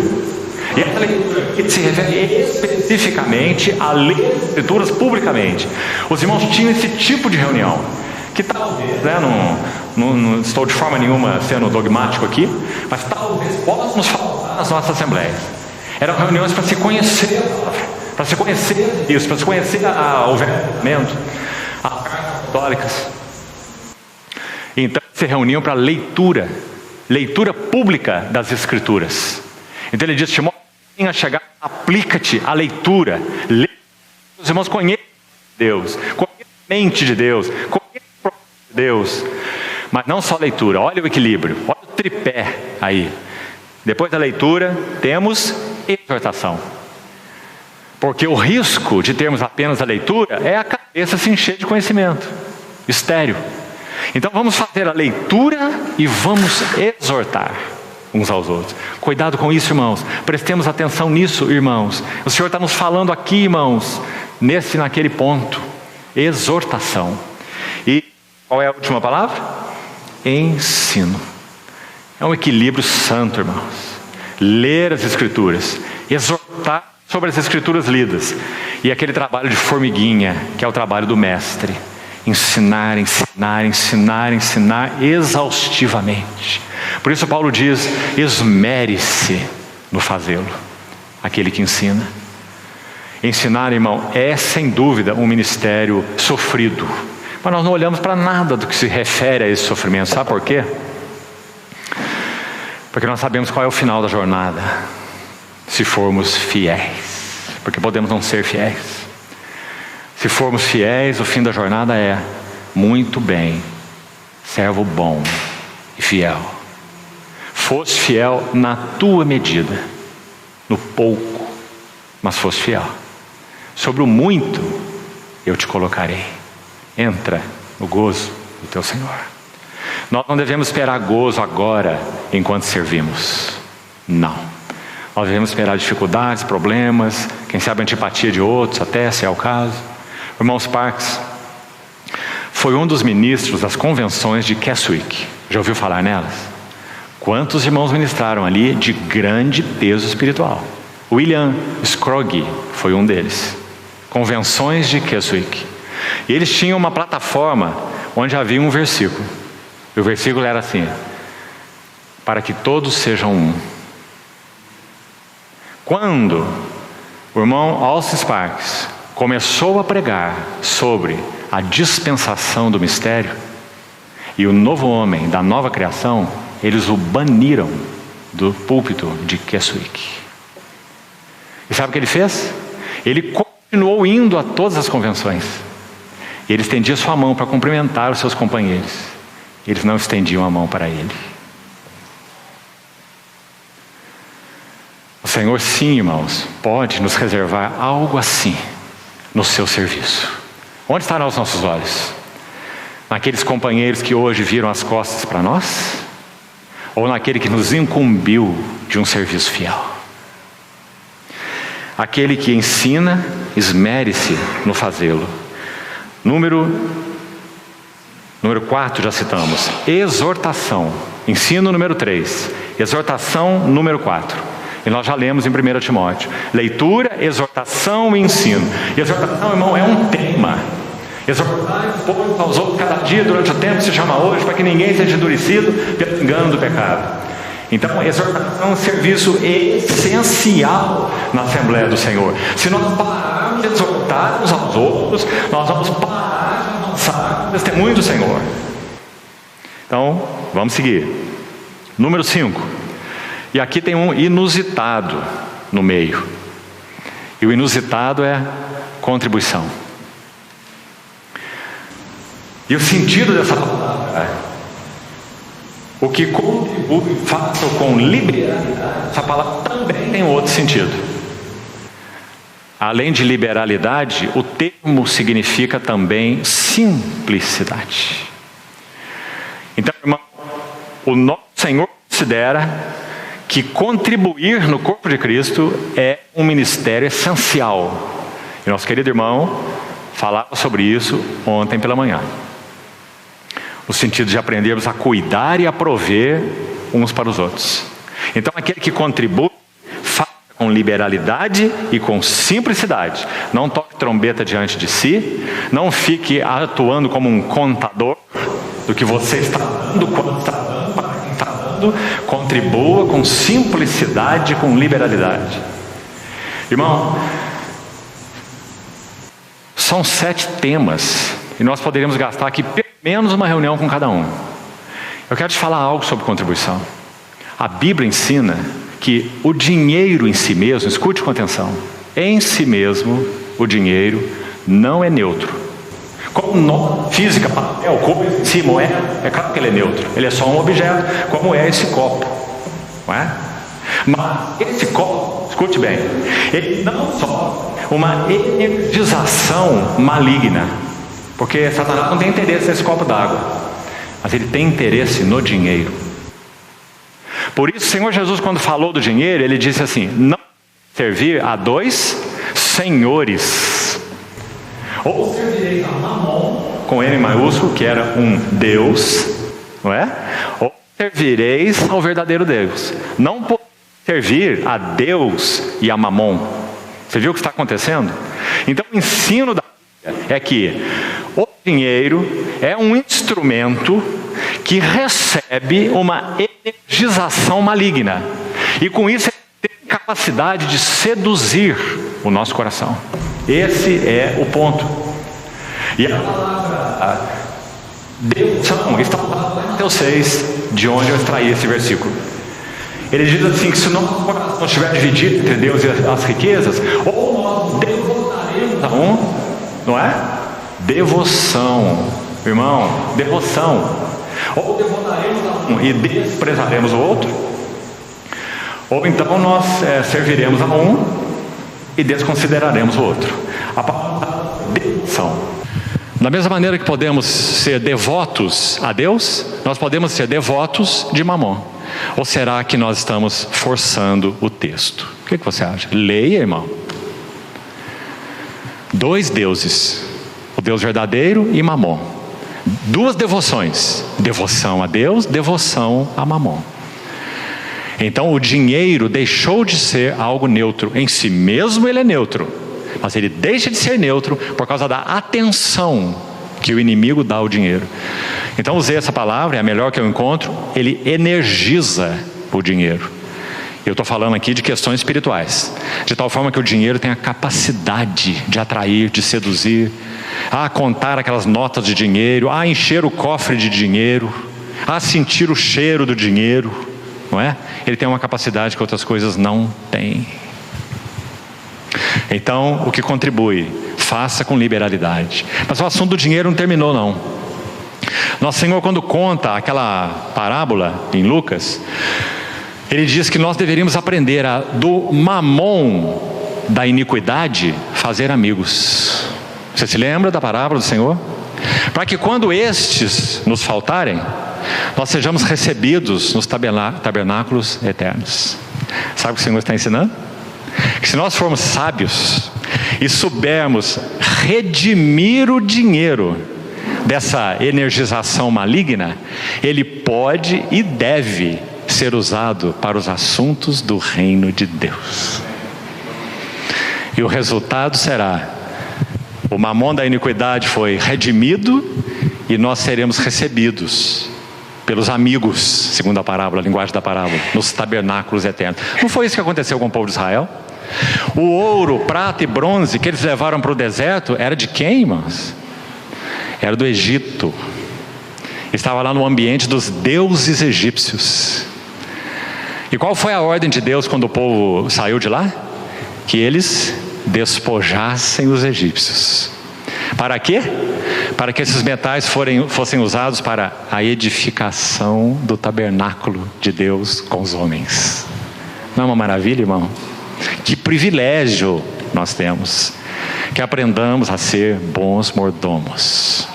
E essa leitura aqui se refere especificamente a ler as escrituras publicamente. Os irmãos tinham esse tipo de reunião, que talvez, né, não estou de forma nenhuma sendo dogmático aqui, mas talvez possa nos faltar nas nossas assembleias. Eram reuniões para se conhecer, para se conhecer isso, para se conhecer o Velho Testamento, as cartas católicas. Então se reuniam para leitura pública das Escrituras. Então ele diz: Timóteo, a chegar, aplica-te à leitura. Os irmãos conhecem Deus, conhecem a mente de Deus, conhecem o propósito de Deus. Mas não só leitura, olha o equilíbrio, olha o tripé aí. Depois da leitura, temos exortação. Porque o risco de termos apenas a leitura é a cabeça se encher de conhecimento estéril. Então vamos fazer a leitura e vamos exortar uns aos outros. Cuidado com isso, irmãos. Prestemos atenção nisso, irmãos. O Senhor está nos falando aqui, irmãos, nesse e naquele ponto. Exortação. E qual é a última palavra? Ensino. É um equilíbrio santo, irmãos. Ler as Escrituras, exortar sobre as Escrituras lidas, e aquele trabalho de formiguinha, que é o trabalho do mestre. Ensinar, ensinar, ensinar, ensinar exaustivamente. Por isso Paulo diz: esmere-se no fazê-lo. Aquele que ensina. Ensinar, irmão, é sem dúvida um ministério sofrido. Mas nós não olhamos para nada do que se refere a esse sofrimento. Sabe por quê? Porque nós sabemos qual é o final da jornada, se formos fiéis. Porque podemos não ser fiéis. Se formos fiéis, o fim da jornada é: muito bem, servo bom e fiel. Foste fiel na tua medida, no pouco, mas foste fiel. Sobre o muito eu te colocarei. Entra no gozo do teu Senhor. Nós não devemos esperar gozo agora, enquanto servimos. Não. Nós devemos esperar dificuldades, problemas, quem sabe a antipatia de outros, até se é o caso. O irmão Sparks foi um dos ministros das convenções de Keswick. Já ouviu falar nelas? Quantos irmãos ministraram ali de grande peso espiritual? William Scroggie foi um deles. Convenções de Keswick. E eles tinham uma plataforma onde havia um versículo. E o versículo era assim: para que todos sejam um. Quando o irmão Alce Sparks começou a pregar sobre a dispensação do mistério e o novo homem da nova criação, eles o baniram do púlpito de Keswick. E sabe o que ele fez? Ele continuou indo a todas as convenções. E ele estendia sua mão para cumprimentar os seus companheiros. Eles não estendiam a mão para ele. O Senhor, sim, irmãos, pode nos reservar algo assim no seu serviço. Onde estarão os nossos olhos? Naqueles companheiros que hoje viram as costas para nós? Ou naquele que nos incumbiu de um serviço fiel? Aquele que ensina, esmere-se no fazê-lo. Número 4 já citamos. Exortação. Ensino número 3. Exortação número 4. E nós já lemos em 1 Timóteo. Leitura, exortação e ensino. E exortação, irmão, é um tema. Exortai uns aos outros cada dia durante o tempo que se chama hoje, para que ninguém seja endurecido pelo engano do pecado. Então, exortação é um serviço essencial na Assembleia do Senhor. Se nós pararmos de exortar uns aos outros, nós vamos parar de avançar no testemunho do Senhor. Então, vamos seguir. Número 5. E aqui tem um inusitado no meio. E o inusitado é contribuição. E o sentido dessa palavra é: o que contribui, faça com liberalidade. Essa palavra também tem outro sentido. Além de liberalidade, o termo significa também simplicidade. Então, irmão, o nosso Senhor considera que contribuir no corpo de Cristo é um ministério essencial. E nosso querido irmão falava sobre isso ontem pela manhã. No sentido de aprendermos a cuidar e a prover uns para os outros. Então, aquele que contribui, faça com liberalidade e com simplicidade. Não toque trombeta diante de si, não fique atuando como um contador do que você está dando, quando está dando, para quem está dando. Contribua com simplicidade e com liberalidade. Irmão, são 7 temas, e nós poderíamos gastar aqui menos uma reunião com cada um. Eu quero te falar algo sobre contribuição. A Bíblia ensina que o dinheiro em si mesmo, escute com atenção, em si mesmo o dinheiro não é neutro. Como nós, física, papel, coisa em si, moeda, é claro que ele é neutro. Ele é só um objeto, como é esse copo, não é? Mas esse copo, escute bem, ele não só uma energização maligna. Porque Satanás não tem interesse nesse copo d'água, mas ele tem interesse no dinheiro. Por isso o Senhor Jesus, quando falou do dinheiro, ele disse assim: não servir a 2 senhores. Ou servireis a Mamon, com M maiúsculo, que era um Deus, não é? Ou servireis ao verdadeiro Deus. Não pode servir a Deus e a Mamon. Você viu o que está acontecendo? Então o ensino da Bíblia é que o dinheiro é um instrumento que recebe uma energização maligna. E com isso ele tem capacidade de seduzir o nosso coração. Esse é o ponto. E a palavra devoção está lá em Mateus 6, de onde eu extraí esse versículo. Ele diz assim, que se o nosso coração estiver dividido entre Deus e as riquezas, ou nós devotaremos a um, não é? Devoção, irmão, devoção. Ou devotaremos a um e desprezaremos o outro, ou então nós serviremos a um e desconsideraremos o outro. A palavra devoção. Da mesma maneira que podemos ser devotos a Deus, nós podemos ser devotos de Mamon. Ou será que nós estamos forçando o texto? O que você acha? Leia, irmão. 2 deuses, o Deus verdadeiro e Mamon. 2 devoções, devoção a Deus, devoção a Mamon. Então o dinheiro deixou de ser algo neutro. Em si mesmo ele é neutro, mas ele deixa de ser neutro por causa da atenção que o inimigo dá ao dinheiro. Então usei essa palavra, é a melhor que eu encontro. Ele energiza o dinheiro. Eu estou falando aqui de questões espirituais, de tal forma que o dinheiro tem a capacidade de atrair, de seduzir, a contar aquelas notas de dinheiro, a encher o cofre de dinheiro, a sentir o cheiro do dinheiro, não é? Ele tem uma capacidade que outras coisas não têm. Então, o que contribui, faça com liberalidade. Mas o assunto do dinheiro não terminou, não. Nosso Senhor, quando conta aquela parábola em Lucas, ele diz que nós deveríamos aprender do mamon da iniquidade fazer amigos. Você se lembra da parábola do Senhor? Para que quando estes nos faltarem, nós sejamos recebidos nos tabernáculos eternos. Sabe o que o Senhor está ensinando? Que se nós formos sábios e soubermos redimir o dinheiro dessa energização maligna, ele pode e deve ser usado para os assuntos do reino de Deus. E o resultado será O mamon da iniquidade foi redimido e nós seremos recebidos pelos amigos, segundo a parábola, a linguagem da parábola, nos tabernáculos eternos. Não foi isso que aconteceu com o povo de Israel? O ouro, prata e bronze que eles levaram para o deserto era de quem, irmãos? Era do Egito. Estava lá no ambiente dos deuses egípcios. E qual foi a ordem de Deus quando o povo saiu de lá? Que eles despojassem os egípcios. Para quê? Para que esses metais fossem usados para a edificação do tabernáculo de Deus com os homens. Não é uma maravilha, irmão? Que privilégio nós temos. Que aprendamos a ser bons mordomos.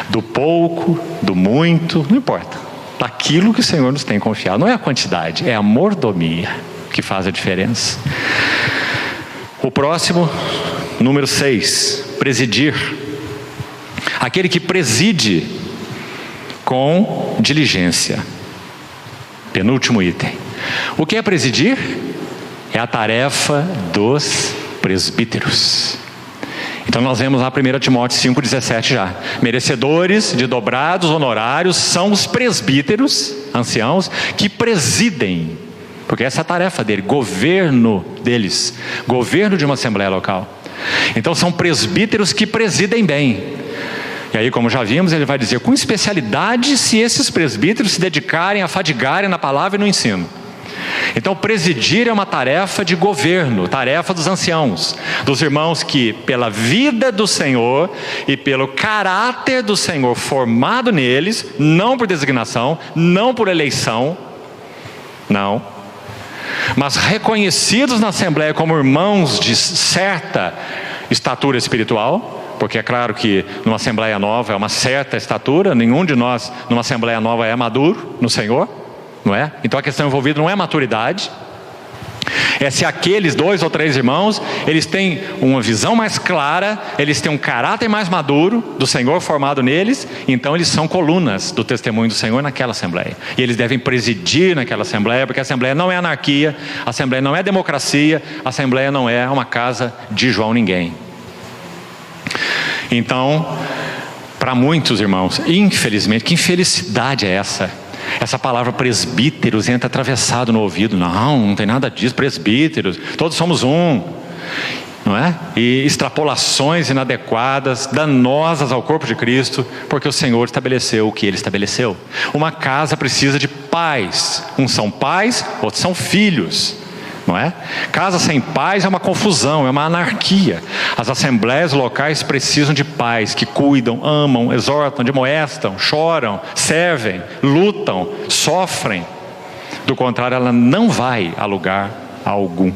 Do pouco, do muito, não importa. Daquilo que o Senhor nos tem confiado. Não é a quantidade, é a mordomia que faz a diferença. O próximo, número 6, presidir. Aquele que preside com diligência. Penúltimo item. O que é presidir? É a tarefa dos presbíteros. Então nós vemos lá 1 Timóteo 5,17 já. Merecedores de dobrados honorários são os presbíteros, anciãos, que presidem. Porque essa é a tarefa dele, governo deles, governo de uma assembleia local. Então são presbíteros que presidem bem. E aí, como já vimos, ele vai dizer com especialidade se esses presbíteros se dedicarem, afadigarem na palavra e no ensino. Então presidir é uma tarefa de governo, tarefa dos anciãos, dos irmãos que pela vida do Senhor e pelo caráter do Senhor formado neles, não por designação, não por eleição, não, mas reconhecidos na Assembleia como irmãos de certa estatura espiritual, porque é claro que numa Assembleia nova é uma certa estatura, nenhum de nós numa Assembleia nova é maduro no Senhor, não é? Então a questão envolvida não é maturidade, é se aqueles 2 ou 3 irmãos, eles têm uma visão mais clara, eles têm um caráter mais maduro do Senhor formado neles, então eles são colunas do testemunho do Senhor naquela Assembleia. E eles devem presidir naquela Assembleia, porque a Assembleia não é anarquia, a Assembleia não é democracia, a Assembleia não é uma casa de João ninguém. Então, para muitos irmãos, infelizmente, que infelicidade é essa? Essa palavra presbíteros entra atravessado no ouvido. Não tem nada disso, presbíteros, todos somos um, não é? E extrapolações inadequadas, danosas ao corpo de Cristo, porque o Senhor estabeleceu o que Ele estabeleceu. Uma casa precisa de pais, uns são pais, outros são filhos, não é? Casa sem pais é uma confusão, é uma anarquia. As assembleias locais precisam de pais que cuidam, amam, exortam, admoestam, choram, servem, lutam, sofrem. Do contrário, ela não vai a lugar algum.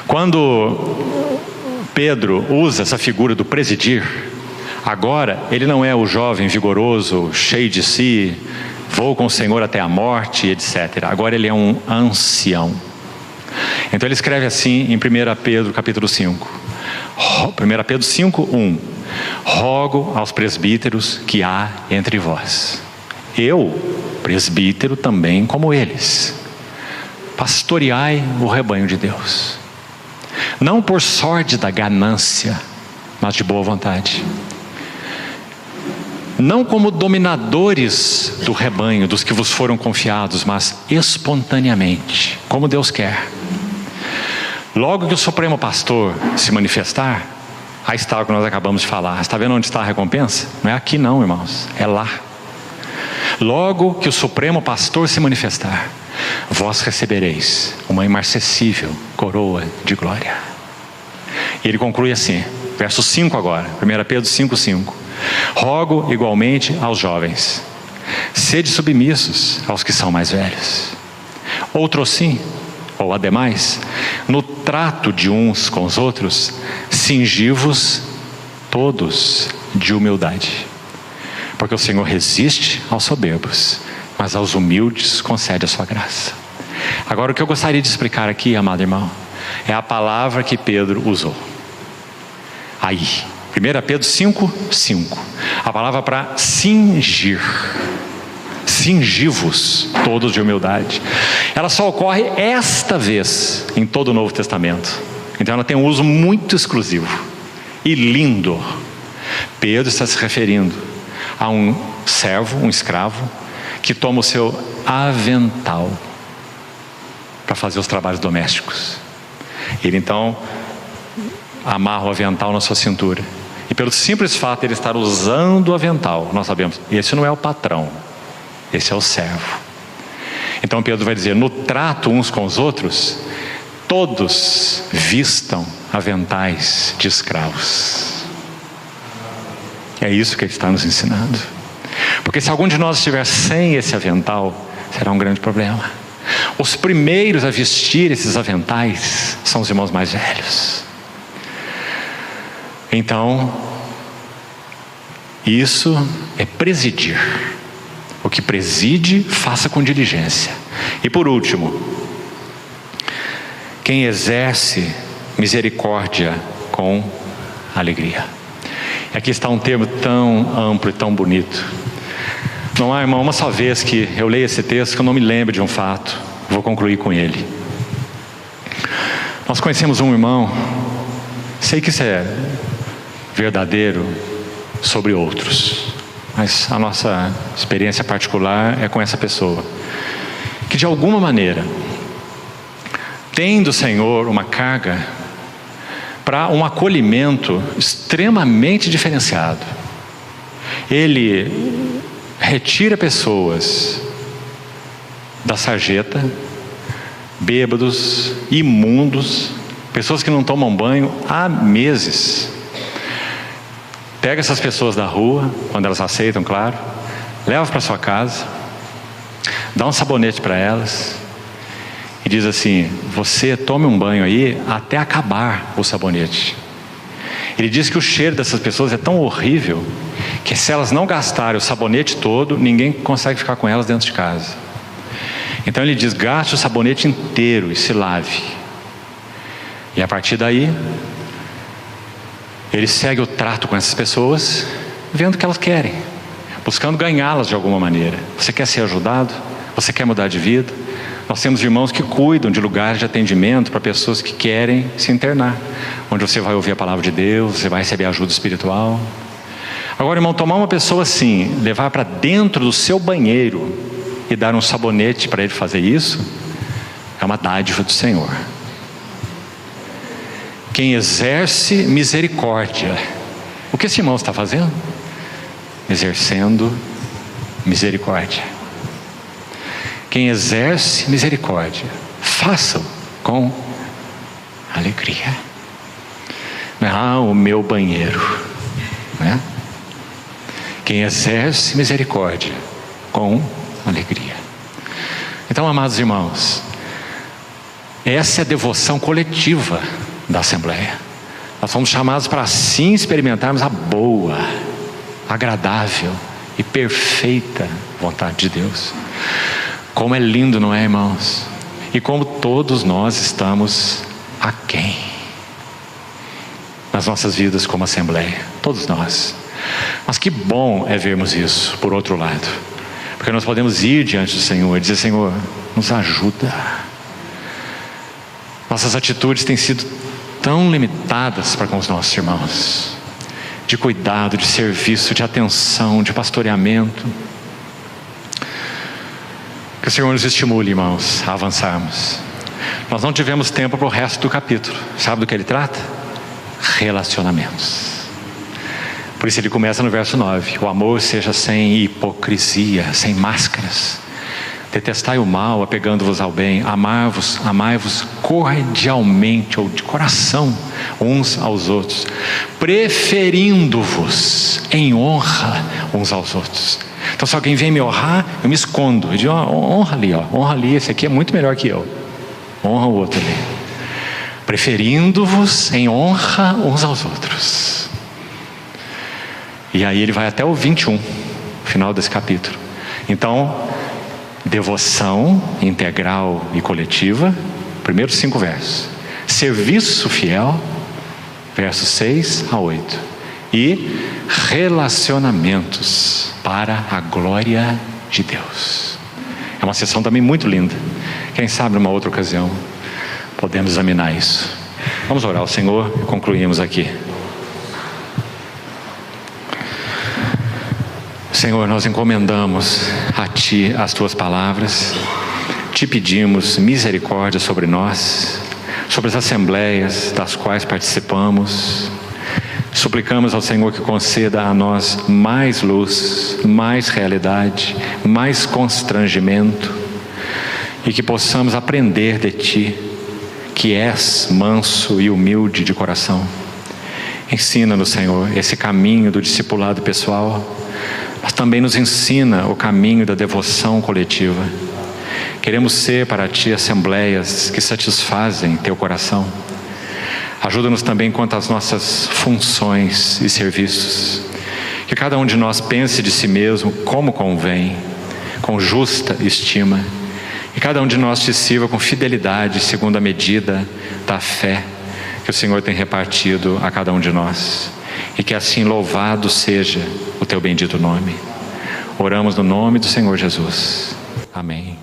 Quando Pedro usa essa figura do presidir, agora ele não é o jovem vigoroso, cheio de si, vou com o Senhor até a morte, etc. Agora ele é um ancião. Então ele escreve assim em 1 Pedro capítulo 5. 1 Pedro 5, 1. Rogo aos presbíteros que há entre vós. Eu, presbítero também como eles. Pastoreai o rebanho de Deus. Não por sórdida ganância, mas de boa vontade. Não como dominadores do rebanho, dos que vos foram confiados, mas espontaneamente, como Deus quer. Logo que o Supremo Pastor se manifestar, aí está o que nós acabamos de falar. Está vendo onde está a recompensa? Não é aqui não, irmãos, é lá. Logo que o Supremo Pastor se manifestar, vós recebereis uma imarcessível coroa de glória. E ele conclui assim, verso 5 agora, 1 Pedro 5, 5. Rogo igualmente aos jovens, sede submissos aos que são mais velhos. Outro sim, ou ademais, no trato de uns com os outros, cingi-vos todos de humildade. Porque o Senhor resiste aos soberbos, mas aos humildes concede a sua graça. Agora o que eu gostaria de explicar aqui, amado irmão, é a palavra que Pedro usou. Aí, 1 Pedro 5, 5. A palavra para cingir. Cingi-vos todos de humildade. Ela só ocorre esta vez em todo o Novo Testamento. Então ela tem um uso muito exclusivo. e lindo. Pedro está se referindo a um servo, um escravo, que toma o seu avental para fazer os trabalhos domésticos. Ele então amarra o avental na sua cintura. E pelo simples fato de ele estar usando o avental, nós sabemos, esse não é o patrão, esse é o servo. Então Pedro vai dizer, no trato uns com os outros, todos vistam aventais de escravos. É isso que ele está nos ensinando. Porque se algum de nós estiver sem esse avental, será um grande problema. Os primeiros a vestir esses aventais são os irmãos mais velhos. Então, isso é presidir. O que preside, faça com diligência. E por último, quem exerce misericórdia com alegria. E aqui está um termo tão amplo e tão bonito. Não há, irmão, uma só vez que eu leio esse texto que eu não me lembro de um fato. Vou concluir com ele. Nós conhecemos um irmão, sei que isso é verdadeiro sobre outros, mas a nossa experiência particular é com essa pessoa, que de alguma maneira tem do Senhor uma carga para um acolhimento extremamente diferenciado. Ele retira pessoas da sarjeta, bêbados, imundos, pessoas que não tomam banho há meses. Pega essas pessoas da rua, quando elas aceitam, claro, leva para sua casa, dá um sabonete para elas e diz assim: você tome um banho aí até acabar o sabonete. Ele diz que o cheiro dessas pessoas é tão horrível que se elas não gastarem o sabonete todo, ninguém consegue ficar com elas dentro de casa. Então ele diz: gaste o sabonete inteiro e se lave. E a partir daí ele segue o trato com essas pessoas, vendo o que elas querem, buscando ganhá-las de alguma maneira. Você quer ser ajudado? Você quer mudar de vida? Nós temos irmãos que cuidam de lugares de atendimento para pessoas que querem se internar, onde você vai ouvir a palavra de Deus, você vai receber ajuda espiritual. Agora, irmão, tomar uma pessoa assim, levar para dentro do seu banheiro e dar um sabonete para ele fazer isso, é uma dádiva do Senhor. Quem exerce misericórdia, o que esse irmão está fazendo? Exercendo misericórdia. Quem exerce misericórdia, faça-o com alegria. O meu banheiro, né? Quem exerce misericórdia com alegria. Então, amados irmãos, essa é a devoção coletiva da Assembleia. Nós somos chamados para assim experimentarmos a boa, agradável e perfeita vontade de Deus. Como é lindo, não é, irmãos? E como todos nós estamos aquém nas nossas vidas como Assembleia, todos nós. Mas que bom é vermos isso, por outro lado, porque nós podemos ir diante do Senhor e dizer: Senhor, nos ajuda. Nossas atitudes têm sido tão limitadas para com os nossos irmãos, de cuidado, de serviço, de atenção, de pastoreamento. Que o Senhor nos estimule, irmãos, a avançarmos. Nós não tivemos tempo para o resto do capítulo. Sabe do que ele trata? Relacionamentos. Por isso ele começa no verso 9: o amor seja sem hipocrisia, sem máscaras. Detestai o mal, apegando-vos ao bem. Amai-vos cordialmente, ou de coração, uns aos outros, preferindo-vos em honra uns aos outros. Então, se alguém vem me honrar, eu me escondo. Eu digo: honra ali, esse aqui é muito melhor que eu. Honra o outro ali. Preferindo-vos em honra uns aos outros. E aí ele vai até o 21, final desse capítulo. Então, devoção integral e coletiva, primeiros 5 versos. Serviço fiel, versos 6 a 8. E relacionamentos para a glória de Deus. É uma sessão também muito linda. Quem sabe numa outra ocasião podemos examinar isso. Vamos orar ao Senhor e concluímos aqui. Senhor, nós encomendamos a Ti as Tuas palavras, Te pedimos misericórdia sobre nós, sobre as assembleias das quais participamos. Suplicamos ao Senhor que conceda a nós mais luz, mais realidade, mais constrangimento, e que possamos aprender de Ti, que és manso e humilde de coração. Ensina-nos, Senhor, esse caminho do discipulado pessoal, mas também nos ensina o caminho da devoção coletiva. Queremos ser para Ti assembleias que satisfazem Teu coração. Ajuda-nos também quanto às nossas funções e serviços. Que cada um de nós pense de si mesmo como convém, com justa estima. E cada um de nós Te sirva com fidelidade, segundo a medida da fé que o Senhor tem repartido a cada um de nós. E que assim louvado seja o Teu bendito nome. Oramos no nome do Senhor Jesus. Amém.